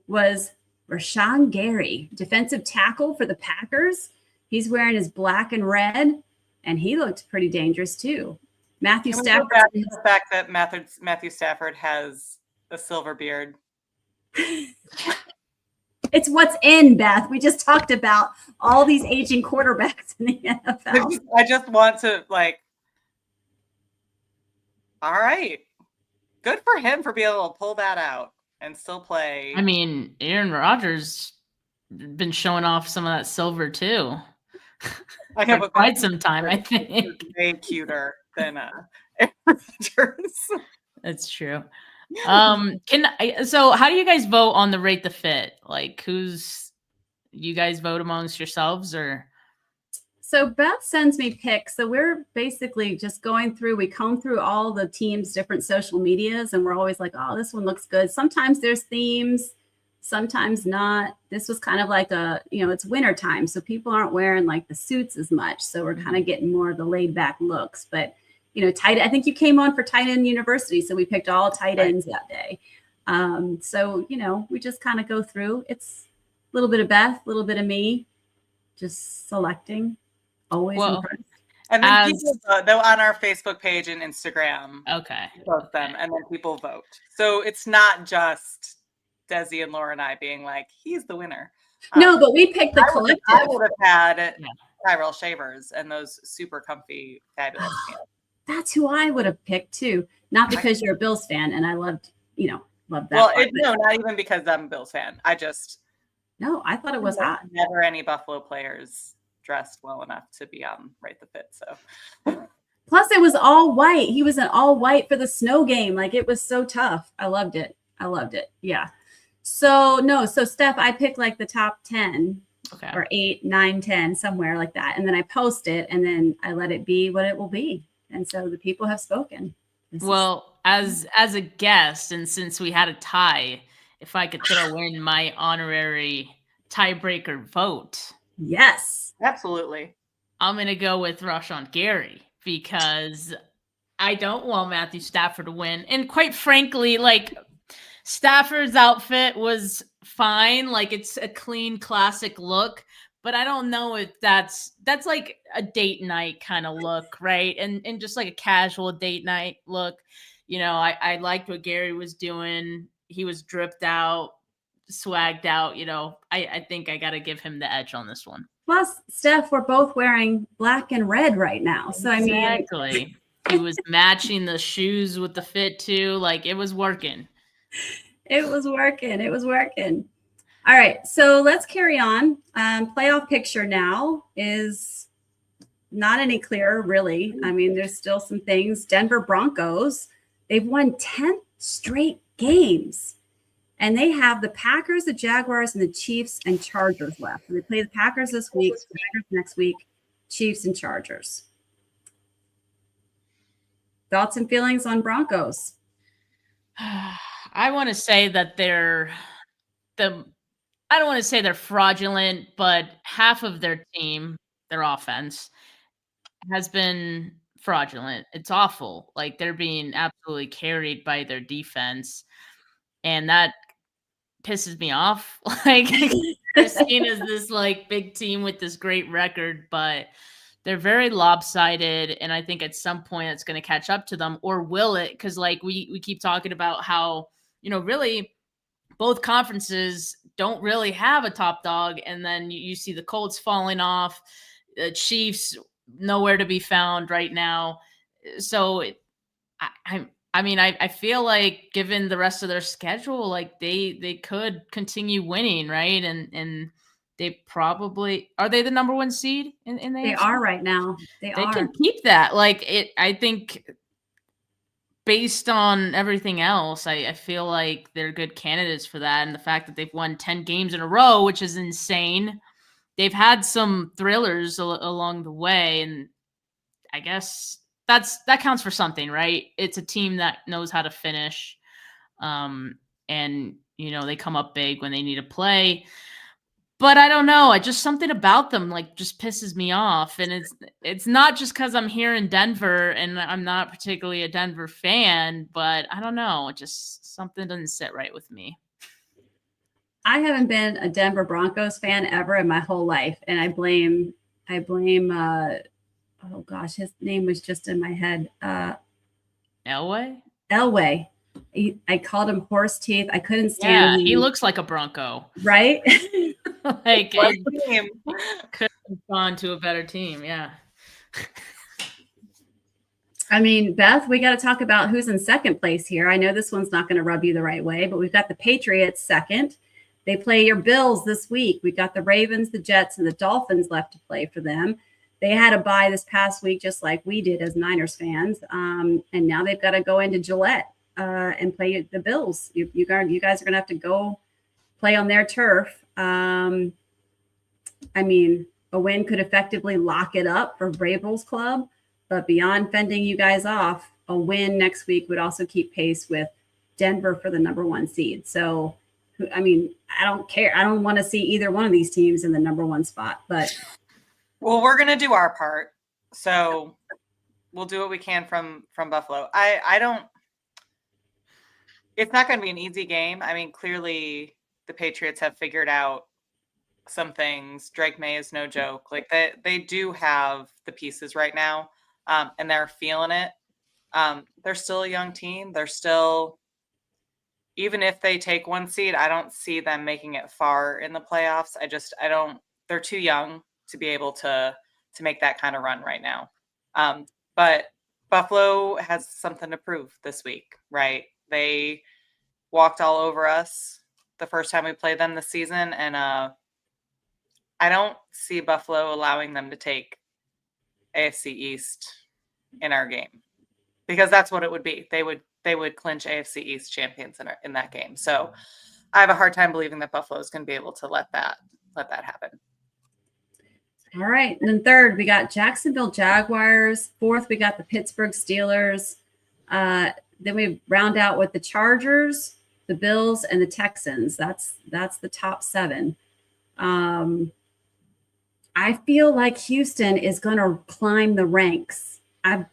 was Rashawn Gary, defensive tackle for the Packers. He's wearing his black and red, and he looked pretty dangerous too. Matthew Stafford. The fact that Matthew Stafford has a silver beard. It's what's in, Beth. We just talked about all these aging quarterbacks in the NFL. I just want to all right. Good for him for being able to pull that out and still play. I mean, Aaron Rodgers been showing off some of that silver too. I have for quite some time, I think. Way cuter than Aaron Rodgers. That's true. So how do you guys vote on the Rate the Fit? Like, you guys vote amongst yourselves, or? So Beth sends me pics. So we're basically just going through, we comb through all the teams' different social medias, and we're always like, oh, this one looks good. Sometimes there's themes, sometimes not. This was kind of like it's winter time, so people aren't wearing like the suits as much. So we're kind of getting more of the laid back looks. But I think you came on for Tight End University, so we picked all tight ends that day. So we just kind of go through. It's a little bit of Beth, a little bit of me, just selecting. Always impressed. And then people vote, though, on our Facebook page and Instagram. Okay. Both them, and then people vote. So it's not just Dezi and Laura and I being like, he's the winner. No, but we picked the collective. I would have had Tyrell Shavers and those super comfy, fabulous pants. That's who I would have picked too. Not because you're a Bills fan, and I loved that. Well, not even because I'm a Bills fan. I thought it was hot. Never any Buffalo players dressed well enough to be on Rate the Fit. So plus it was all white. He was in all white for the snow game. Like, it was so tough. I loved it. Yeah. So Steph, I picked like the top 10 or 8, 9, 10, somewhere like that. And then I post it, and then I let it be what it will be. And so the people have spoken. as a guest, and since we had a tie, if I could throw in my honorary tiebreaker vote, Yes. Absolutely. I'm going to go with Rashawn Gary because I don't want Matthew Stafford to win. And quite frankly, like, Stafford's outfit was fine. Like, it's a clean, classic look. But I don't know if that's like a date night kind of look, right? And just like a casual date night look. You know, I liked what Gary was doing. He was dripped out, swagged out. You know, I think I got to give him the edge on this one. Plus, Steph, we're both wearing black and red right now. So, I mean, Exactly. He was matching the shoes with the fit too. Like, it was working. It was working. It was working. All right. So let's carry on. Playoff picture now is not any clearer, really. I mean, there's still some things. Denver Broncos, they've won 10 straight games. And they have the Packers, the Jaguars, and the Chiefs and Chargers left. They play the Packers this week, the Packers next week, Chiefs and Chargers. Thoughts and feelings on Broncos? I want to say that I don't want to say they're fraudulent, but half of their team, their offense, has been fraudulent. It's awful. Like, they're being absolutely carried by their defense. And that pisses me off. Like, they're seen as this like big team with this great record, but they're very lopsided, and I think at some point it's going to catch up to them, or will it? Because like we keep talking about how, you know, really both conferences don't really have a top dog, and then you see the Colts falling off, the Chiefs nowhere to be found right now. So I feel like given the rest of their schedule, like they could continue winning, right? And they probably are they the number one seed in the They AFC? are right now. They are. Can keep that. Like, I think based on everything else, I feel like they're good candidates for that. And the fact that they've won 10 games in a row, which is insane. They've had some thrillers along the way, and I guess that counts for something, right? It's a team that knows how to finish. And you know, they come up big when they need to play. But I don't know. Just something about them like just pisses me off. And it's not just because I'm here in Denver and I'm not particularly a Denver fan, but I don't know. Just something doesn't sit right with me. I haven't been a Denver Broncos fan ever in my whole life. And I blame oh gosh, his name was just in my head. Elway? Elway. I called him horse teeth. I couldn't stand him. He looks like a Bronco. Right? Like, it could have gone to a better team. Yeah. I mean, Beth, we got to talk about who's in second place here. I know this one's not going to rub you the right way, but we've got the Patriots second. They play your Bills this week. We've got the Ravens, the Jets, and the Dolphins left to play for them. They had a bye this past week, just like we did as Niners fans. And now they've got to go into Gillette and play the Bills. You guys are going to have to go play on their turf. I mean, a win could effectively lock it up for Vrabel's club, but beyond fending you guys off, a win next week would also keep pace with Denver for the number one seed. So, I mean, I don't care. I don't want to see either one of these teams in the number one spot, but. Well, we're going to do our part. So we'll do what we can from Buffalo. I don't, it's not going to be an easy game. I mean, clearly the Patriots have figured out some things. Drake May is no joke. Like, they do have the pieces right now, and they're feeling it. They're still a young team. They're still, even if they take one seed, I don't see them making it far in the playoffs. They're too young to be able to make that kind of run right now. But Buffalo has something to prove this week, right? They walked all over us the first time we played them this season. And I don't see Buffalo allowing them to take AFC East in our game, because that's what it would be. They would clinch AFC East champions in that game. So I have a hard time believing that Buffalo is going to be able to let that happen. All right. And then third, we got Jacksonville Jaguars. Fourth, we got the Pittsburgh Steelers. then we round out with the Chargers, the Bills, and the Texans. That's the top 7. I feel like Houston is going to climb the ranks. I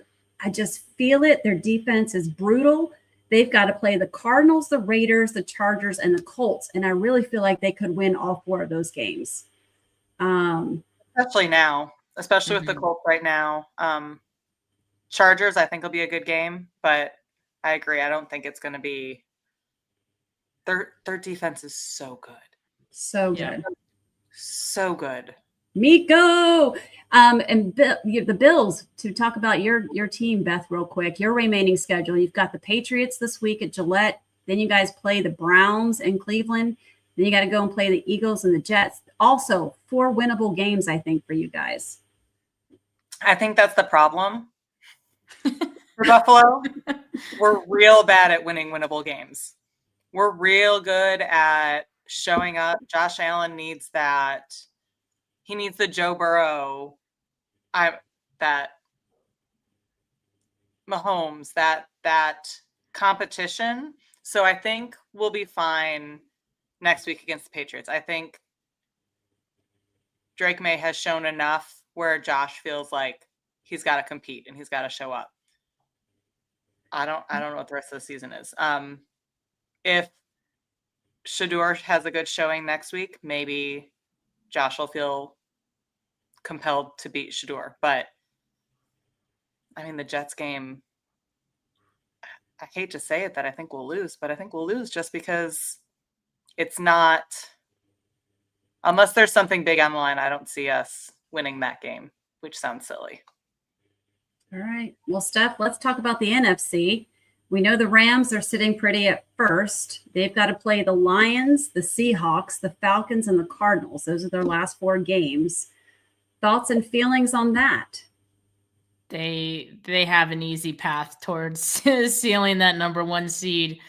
just feel it. Their defense is brutal. They've got to play the Cardinals, the Raiders, the Chargers, and the Colts. And I really feel like they could win all 4 of those games. Especially now, especially with the Colts right now. Chargers, I think, will be a good game, but I agree. I don't think it's going to be. Their defense is so good. So good. So good. Miko. And the Bills, to talk about your team, Beth, real quick, your remaining schedule. You've got the Patriots this week at Gillette. Then you guys play the Browns in Cleveland. Then you got to go and play the Eagles and the Jets. Also, 4 winnable games, I think, for you guys. I think that's the problem for Buffalo. We're real bad at winning winnable games. We're real good at showing up. Josh Allen needs that. He needs the Joe Burrow, that Mahomes, that competition. So I think we'll be fine next week against the Patriots. I think Drake May has shown enough where Josh feels like he's got to compete and he's got to show up. I don't know what the rest of the season is. If Shador has a good showing next week, maybe Josh will feel compelled to beat Shador. But I mean, the Jets game, I hate to say it that I think we'll lose, but I think we'll lose just because it's not, unless there's something big on the line, I don't see us winning that game, which sounds silly. All right. Well, Steph, let's talk about the NFC. We know the Rams are sitting pretty at first. They've got to play the Lions, the Seahawks, the Falcons, and the Cardinals. Those are their last 4 games. Thoughts and feelings on that? They have an easy path towards sealing that number 1 seed,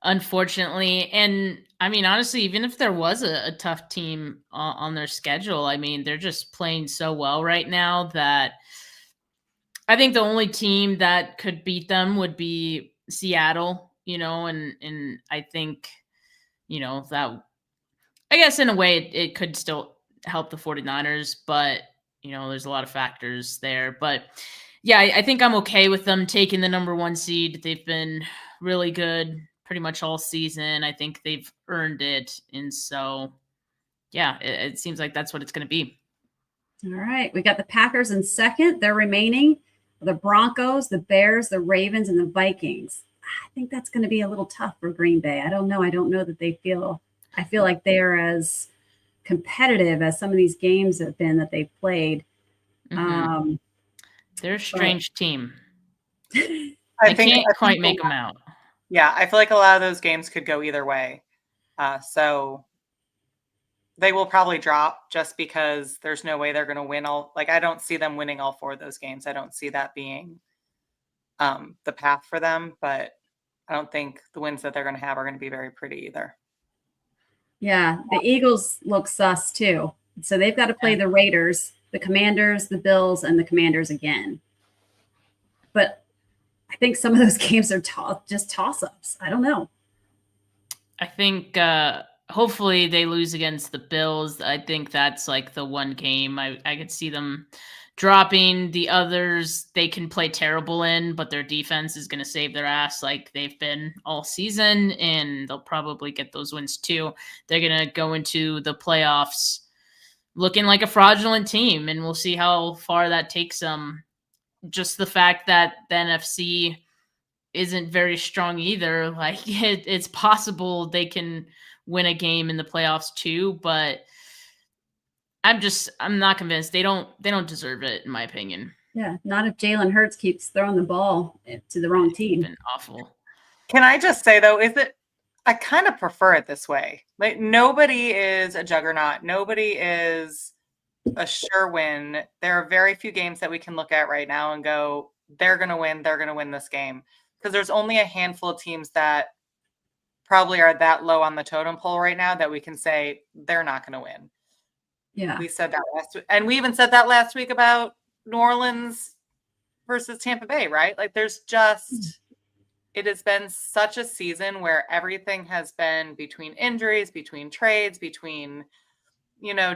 unfortunately. And I mean, honestly, even if there was a tough team on their schedule, I mean, they're just playing so well right now that I think the only team that could beat them would be Seattle, and I think, that, I guess in a way it could still help the 49ers, but, there's a lot of factors there. But yeah, I think I'm okay with them taking the number 1 seed. They've been really good pretty much all season. I think they've earned it. And so, yeah, it seems like that's what it's going to be. All right. We got the Packers in second. They're remaining. The Broncos, the Bears, the Ravens, and the Vikings. I think that's going to be a little tough for Green Bay. I don't know. I don't know that I feel like they're as competitive as some of these games have been that they've played. Mm-hmm. They're a strange team. I can't quite make them out. Yeah, I feel like a lot of those games could go either way. So they will probably drop just because there's no way they're going to win all. Like, I don't see them winning all 4 of those games. I don't see that being the path for them, but I don't think the wins that they're going to have are going to be very pretty either. Yeah, the Eagles look sus too. So they've got to play the Raiders, the Commanders, the Bills, and the Commanders again. But I think some of those games are just toss-ups. I don't know. I think hopefully they lose against the Bills. I think that's like the one game I could see them dropping. The others they can play terrible in, but their defense is going to save their ass like they've been all season, and they'll probably get those wins too. They're going to go into the playoffs looking like a fraudulent team, and we'll see how far that takes them. Just the fact that the NFC isn't very strong either. Like it's possible they can win a game in the playoffs too, but I'm not convinced. They don't deserve it, in my opinion. Yeah, not if Jalen Hurts keeps throwing the ball to the wrong team. It's been awful. Can I just say though, I kind of prefer it this way. Like nobody is a juggernaut. Nobody is a sure win. There are very few games that we can look at right now and go, they're going to win. They're going to win this game. Because there's only a handful of teams that probably are that low on the totem pole right now that we can say they're not going to win. Yeah. We said that last week. And we even said that last week about New Orleans versus Tampa Bay, right? Like there's just it has been such a season where everything has been between injuries, between trades, between,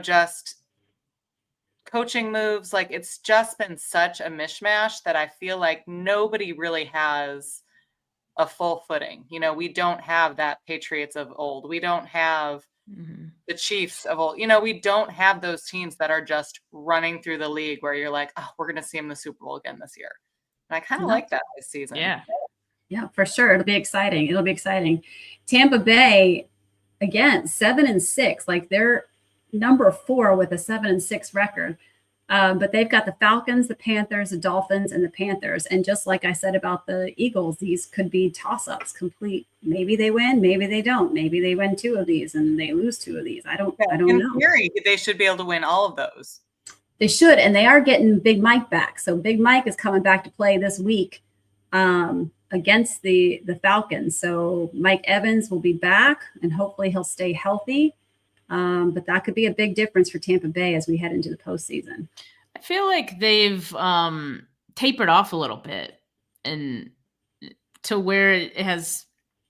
just coaching moves. Like, it's just been such a mishmash that I feel like nobody really has a full footing. We don't have that Patriots of old. We don't have the Chiefs of old. We don't have those teams that are just running through the league where you're like, oh, we're going to see them in the Super Bowl again this year. And I kind of like that this season. Yeah, for sure. It'll be exciting. Tampa Bay, again, 7-6. Like, they're number 4 with a 7-6 record. But they've got the Falcons, the Panthers, the Dolphins, and the Panthers. And just like I said about the Eagles, these could be toss-ups complete. Maybe they win, maybe they don't. Maybe they win 2 of these and they lose 2 of these. I don't know. In theory, they should be able to win all of those. They should, and they are getting Big Mike back. So Big Mike is coming back to play this week against the Falcons. So Mike Evans will be back, and hopefully he'll stay healthy. But that could be a big difference for Tampa Bay as we head into the postseason. I feel like they've tapered off a little bit, and to where it has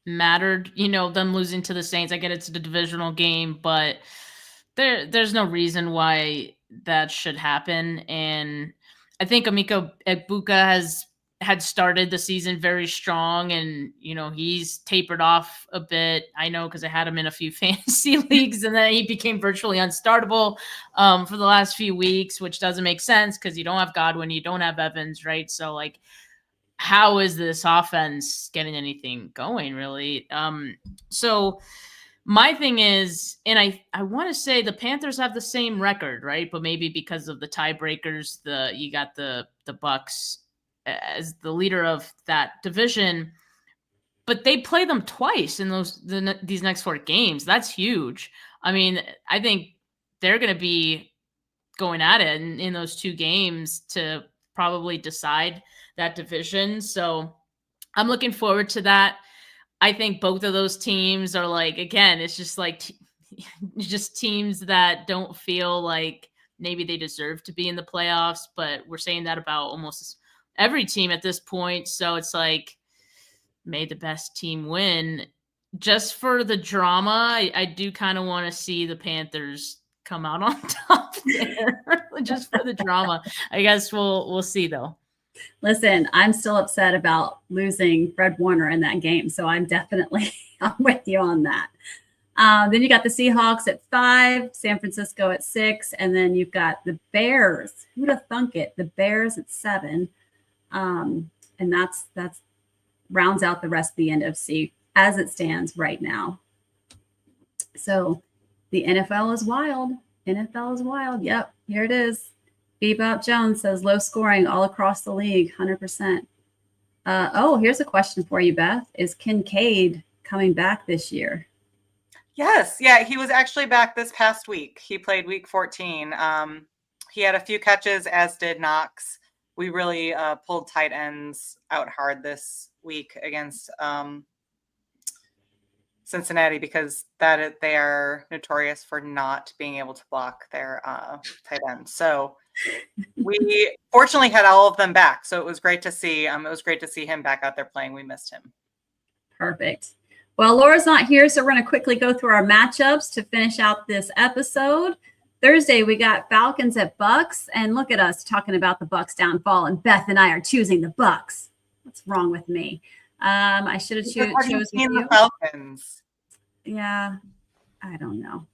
mattered. Them losing to the Saints. I get it's a divisional game, but there's no reason why that should happen. And I think Emeka Egbuka had started the season very strong, and he's tapered off a bit. I know because I had him in a few fantasy leagues, and then he became virtually unstartable for the last few weeks, which doesn't make sense because you don't have Godwin, you don't have Evans, right? So like, how is this offense getting anything going, really? So my thing is, and I want to say the Panthers have the same record, right? But maybe because of the tiebreakers, you got the Bucks as the leader of that division, but they play them twice in these next 4 games. That's huge. I mean, I think they're going to be going at it in those 2 games to probably decide that division. So I'm looking forward to that. I think both of those teams are like, again, it's just like just teams that don't feel like maybe they deserve to be in the playoffs, but we're saying that about almost every team at this point. So it's like, may the best team win. Just for the drama, I do kind of want to see the Panthers come out on top there. Just for the drama. I guess we'll see, though. Listen, I'm still upset about losing Fred Warner in that game. So I'm with you on that. Then you got the Seahawks at 5, San Francisco at 6, and then you've got the Bears. Who'd have thunk it? The Bears at 7. And that's rounds out the rest of the NFC as it stands right now. So the NFL is wild. Yep, here it is. Bebop Jones says low scoring all across the league, 100%. Here's a question for you, Beth. Is Kincaid coming back this year? Yes. Yeah, he was actually back this past week. He played week 14. He had a few catches, as did Knox. We really pulled tight ends out hard this week against Cincinnati because they are notorious for not being able to block their tight ends. So we fortunately had all of them back. So it was great to see. It was great to see him back out there playing. We missed him. Perfect. Well, Laura's not here, so we're going to quickly go through our matchups to finish out this episode. Thursday, we got Falcons at Bucks, and look at us talking about the Bucks downfall, and Beth and I are choosing the Bucks. What's wrong with me? I should have chosen the Falcons. Yeah, I don't know.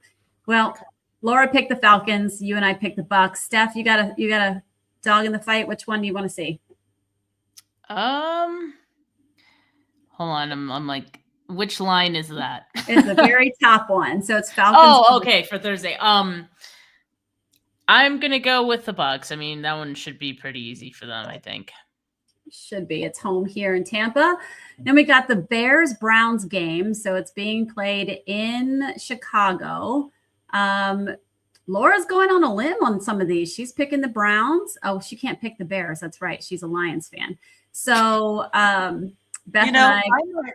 Well, Laura picked the Falcons. You and I picked the Bucks. Steph, you got a dog in the fight. Which one do you want to see? Hold on. I'm like, which line is that? It's the very top one. So it's Falcons. Oh, okay, for Thursday. I'm gonna go with the Bucks. I mean, that one should be pretty easy for them, I think. Should be. It's home here in Tampa. Then we got the Bears-Browns game. So it's being played in Chicago. Laura's going on a limb on some of these. She's picking the Browns. Oh, she can't pick the Bears. That's right. She's a Lions fan. So Beth and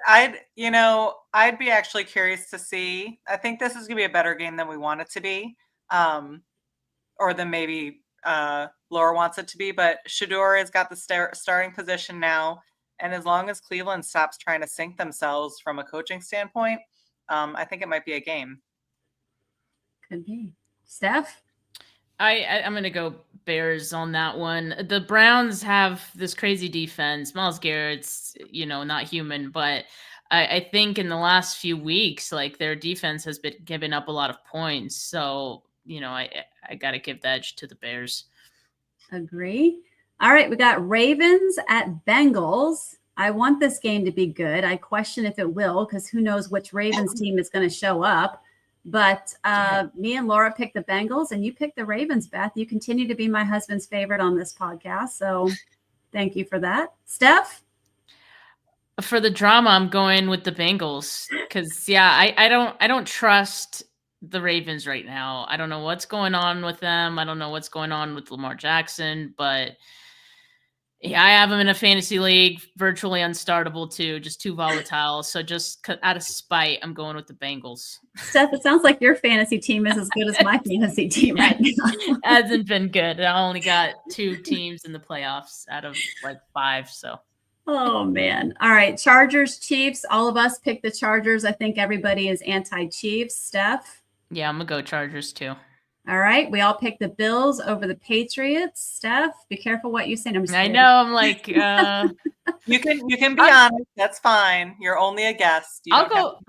I'd be actually curious to see. I think this is gonna be a better game than we want it to be. Or than maybe Laura wants it to be, but Shador has got the starting position now. And as long as Cleveland stops trying to sink themselves from a coaching standpoint, I think it might be a game. Could be. Steph? I'm going to go Bears on that one. The Browns have this crazy defense. Myles Garrett's, not human, but I think in the last few weeks, like their defense has been giving up a lot of points. So, I got to give the edge to the Bears. Agree. All right, we got Ravens at Bengals. I want this game to be good. I question if it will, because who knows which Ravens team is going to show up. But me and Laura picked the Bengals, and you picked the Ravens, Beth. You continue to be my husband's favorite on this podcast, so thank you for that. Steph? For the drama, I'm going with the Bengals because, I don't trust the Ravens right now. I don't know what's going on with them. I don't know what's going on with Lamar Jackson, but yeah, I have him in a fantasy league, virtually unstartable too, just too volatile. So just out of spite, I'm going with the Bengals. Steph, it sounds like your fantasy team is as good as my fantasy team right now. Hasn't been good. I only got 2 teams in the playoffs out of like 5. So. Oh, man. All right. Chargers, Chiefs. All of us picked the Chargers. I think everybody is anti-Chiefs. Steph? Yeah, I'm going to go Chargers too. All right. We all picked the Bills over the Patriots. Steph, be careful what you say. I know. I'm like, you can be honest. That's fine. You're only a guest. I'll go.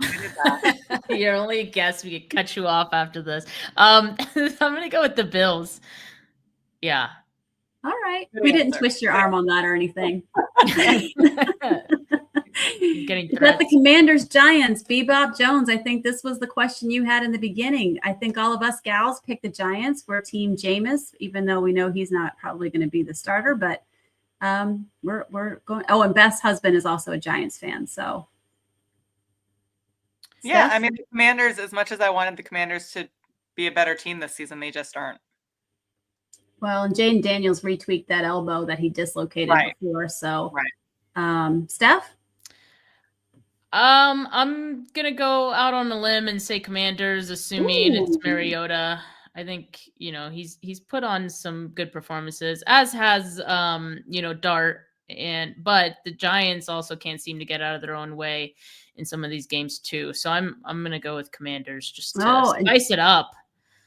You're only a guest. We can cut you off after this. I'm going to go with the Bills. Yeah. All right. We didn't twist your arm on that or anything. Getting Is that the Commanders, Giants, Bebop Jones? I think this was the question you had in the beginning. I think all of us gals picked the Giants. We're Team Jameis, even though we know he's not probably going to be the starter. But we're going. Oh, and Beth's husband is also a Giants fan. So yeah, Steph? I mean the Commanders. As much as I wanted the Commanders to be a better team this season, they just aren't. Well, and Jaden Daniels retweaked that elbow that he dislocated before. So, Steph? I'm gonna go out on a limb and say Commanders, assuming it's Mariota. I think he's put on some good performances, as has Dart, but the Giants also can't seem to get out of their own way in some of these games too. So I'm gonna go with Commanders just to spice it up.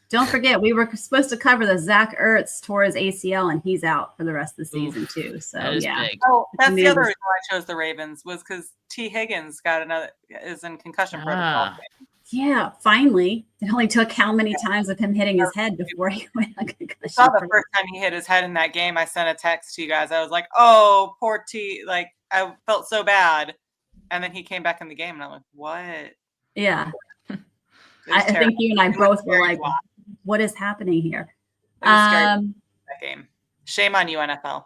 Don't forget, we were supposed to cover the Zach Ertz tore his ACL, and he's out for the rest of the season too. So yeah. Big. Oh, that's the other reason why I chose the Ravens was because T. Higgins is in concussion protocol. Yeah, finally. It only took how many times of him hitting his head before he went on concussion? I saw the first time he hit his head in that game. I sent a text to you guys. I was like, "Oh, poor T." Like I felt so bad, and then he came back in the game, and I'm like, "What?" Yeah, I think you and I both were like, what is happening here? That game. Shame on you, NFL.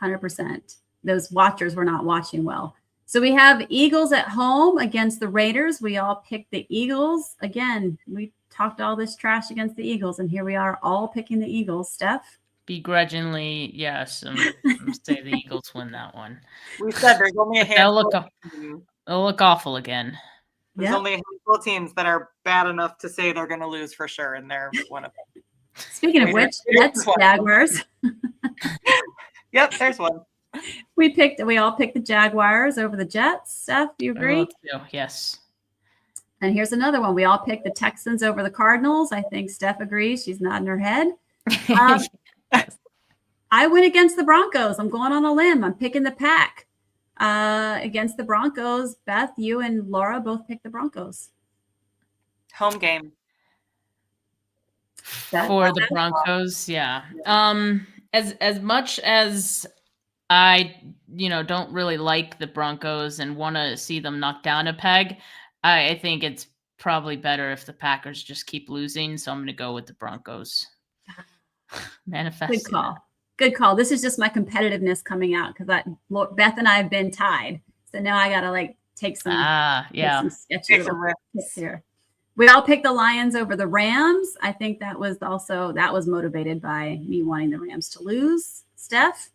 100%. Those watchers were not watching well. So we have Eagles at home against the Raiders. We all picked the Eagles. Again, we talked all this trash against the Eagles, and here we are all picking the Eagles. Steph? Begrudgingly, yes. I'm say the Eagles win that one. We said there's only a handful. They'll look awful again. There's only a handful of teams that are bad enough to say they're going to lose for sure, and they're one of them. Speaking of which, Jets, Jaguars. Yep, there's one. We all picked the Jaguars over the Jets. Steph, do you agree? Yes. And here's another one. We all picked the Texans over the Cardinals. I think Steph agrees. She's nodding her head. I went against the Broncos. I'm going on a limb. I'm picking the Pack. Against the Broncos. Beth, you and Laura both picked the Broncos. Home game. For the Broncos, yeah. As much as I, don't really like the Broncos and want to see them knock down a peg, I think it's probably better if the Packers just keep losing. So I'm going to go with the Broncos. Manifest. Good call. Good call. This is just my competitiveness coming out because Beth and I have been tied. So now I got to take some, some sketchy picks here. We all picked the Lions over the Rams. I think that was motivated by me wanting the Rams to lose. Steph?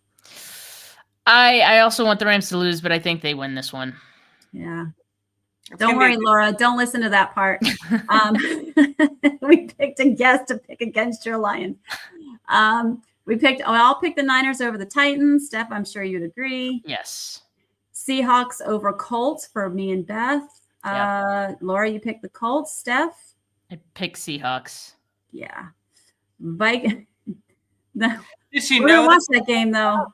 I also want the Rams to lose, but I think they win this one. Yeah. Don't worry, Laura. Don't listen to that part. We picked a guest to pick against your Lions. I all picked the Niners over the Titans. Steph, I'm sure you'd agree. Yes. Seahawks over Colts for me and Beth. Laura, you picked the Colts. Steph? I pick Seahawks. Yeah. Did she We're know gonna watch that game though.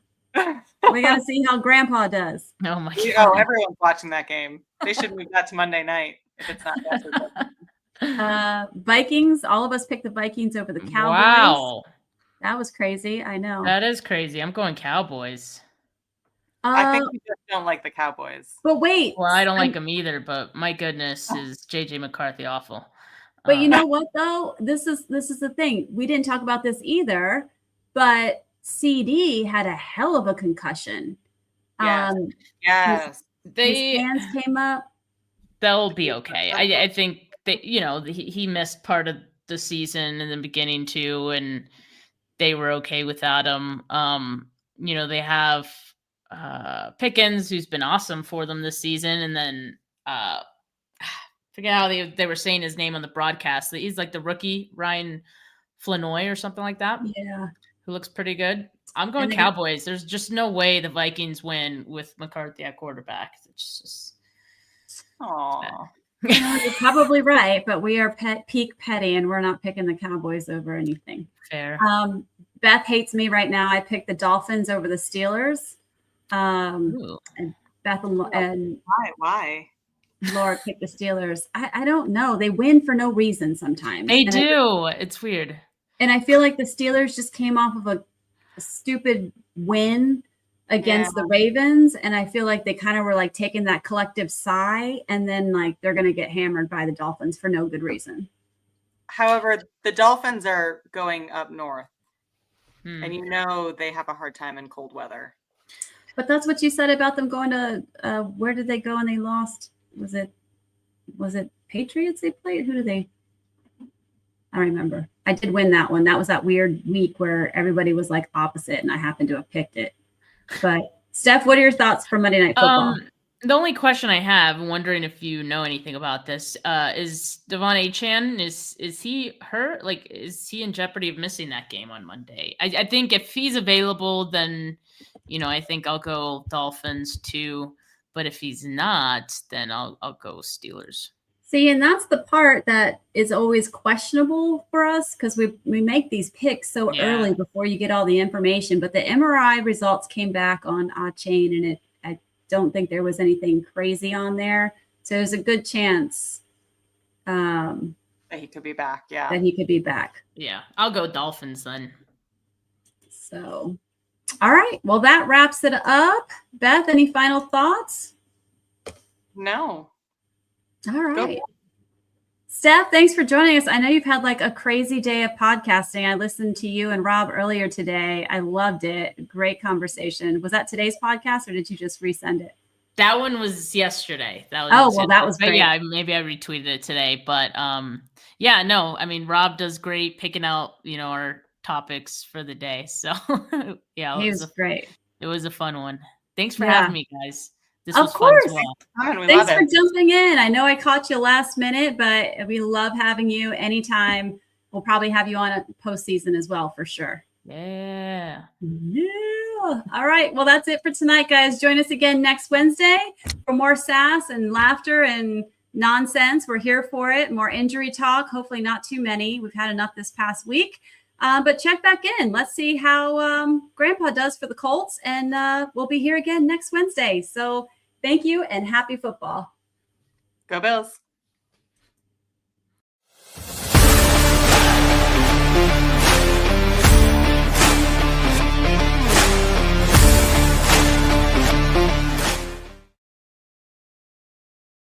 We gotta see how Grandpa does. Oh my god! Oh, everyone's watching that game. They should move that to Monday night if it's not yesterday. Vikings. All of us picked the Vikings over the Cowboys. Wow, that was crazy. I know. That is crazy. I'm going Cowboys. I think we just don't like the Cowboys. But wait. Well, I don't like them either. But my goodness, is JJ McCarthy awful? But you know what though? This is the thing. We didn't talk about this either. But CD had a hell of a concussion. Yes. His hands came up. They'll be okay. I think that he missed part of the season in the beginning too, and they were okay without him. They have Pickens, who's been awesome for them this season, and then forget how they were saying his name on the broadcast. He's like the rookie Ryan Flanoy or something like that. Yeah, who looks pretty good. I'm going Cowboys. There's just no way the Vikings win with McCarthy at quarterback. It's just. Aww. You're probably right, but we are peak petty, and we're not picking the Cowboys over anything. Fair. Beth hates me right now. I picked the Dolphins over the Steelers. And Beth and why? Laura picked the Steelers. I don't know. They win for no reason sometimes. They do. It's weird. And I feel like the Steelers just came off of a stupid win against the Ravens. And I feel like they kind of were like taking that collective sigh, and then like they're going to get hammered by the Dolphins for no good reason. However, the Dolphins are going up north. And they have a hard time in cold weather. But that's what you said about them going to where did they go and they lost? Was it Patriots they played? Who did they? I don't remember. I did win that one. That was that weird week where everybody was like opposite, and I happened to have picked it. But Steph, what are your thoughts for Monday Night Football? The only question I have, wondering if you know anything about this, is Devon Achane, is he hurt? Like, is he in jeopardy of missing that game on Monday? I think if he's available, then, I think I'll go Dolphins too. But if he's not, then I'll go Steelers. See, and that's the part that is always questionable for us, because we make these picks so early before you get all the information. But the MRI results came back on Achane, and I don't think there was anything crazy on there. So there's a good chance that he could be back. Yeah. That he could be back. Yeah. I'll go Dolphins then. So, all right. Well, that wraps it up. Beth, any final thoughts? No. All right. Steph, thanks for joining us. I know you've had like a crazy day of podcasting. I listened to you and Rob earlier today. I loved it. Great conversation. Was that today's podcast, or did you just resend it? That one was yesterday. That was that was great. Yeah, maybe I retweeted it today. But Rob does great picking out, our topics for the day. So yeah, he was great. It was a fun one. Thanks for having me, guys. This was fun as well. Thanks for jumping in. I know I caught you last minute, but we love having you anytime. We'll probably have you on a postseason as well, for sure. Yeah. All right. Well, that's it for tonight, guys. Join us again next Wednesday for more sass and laughter and nonsense. We're here for it. More injury talk. Hopefully not too many. We've had enough this past week. But check back in. Let's see how Grandpa does for the Colts. And we'll be here again next Wednesday. So thank you and happy football. Go Bills.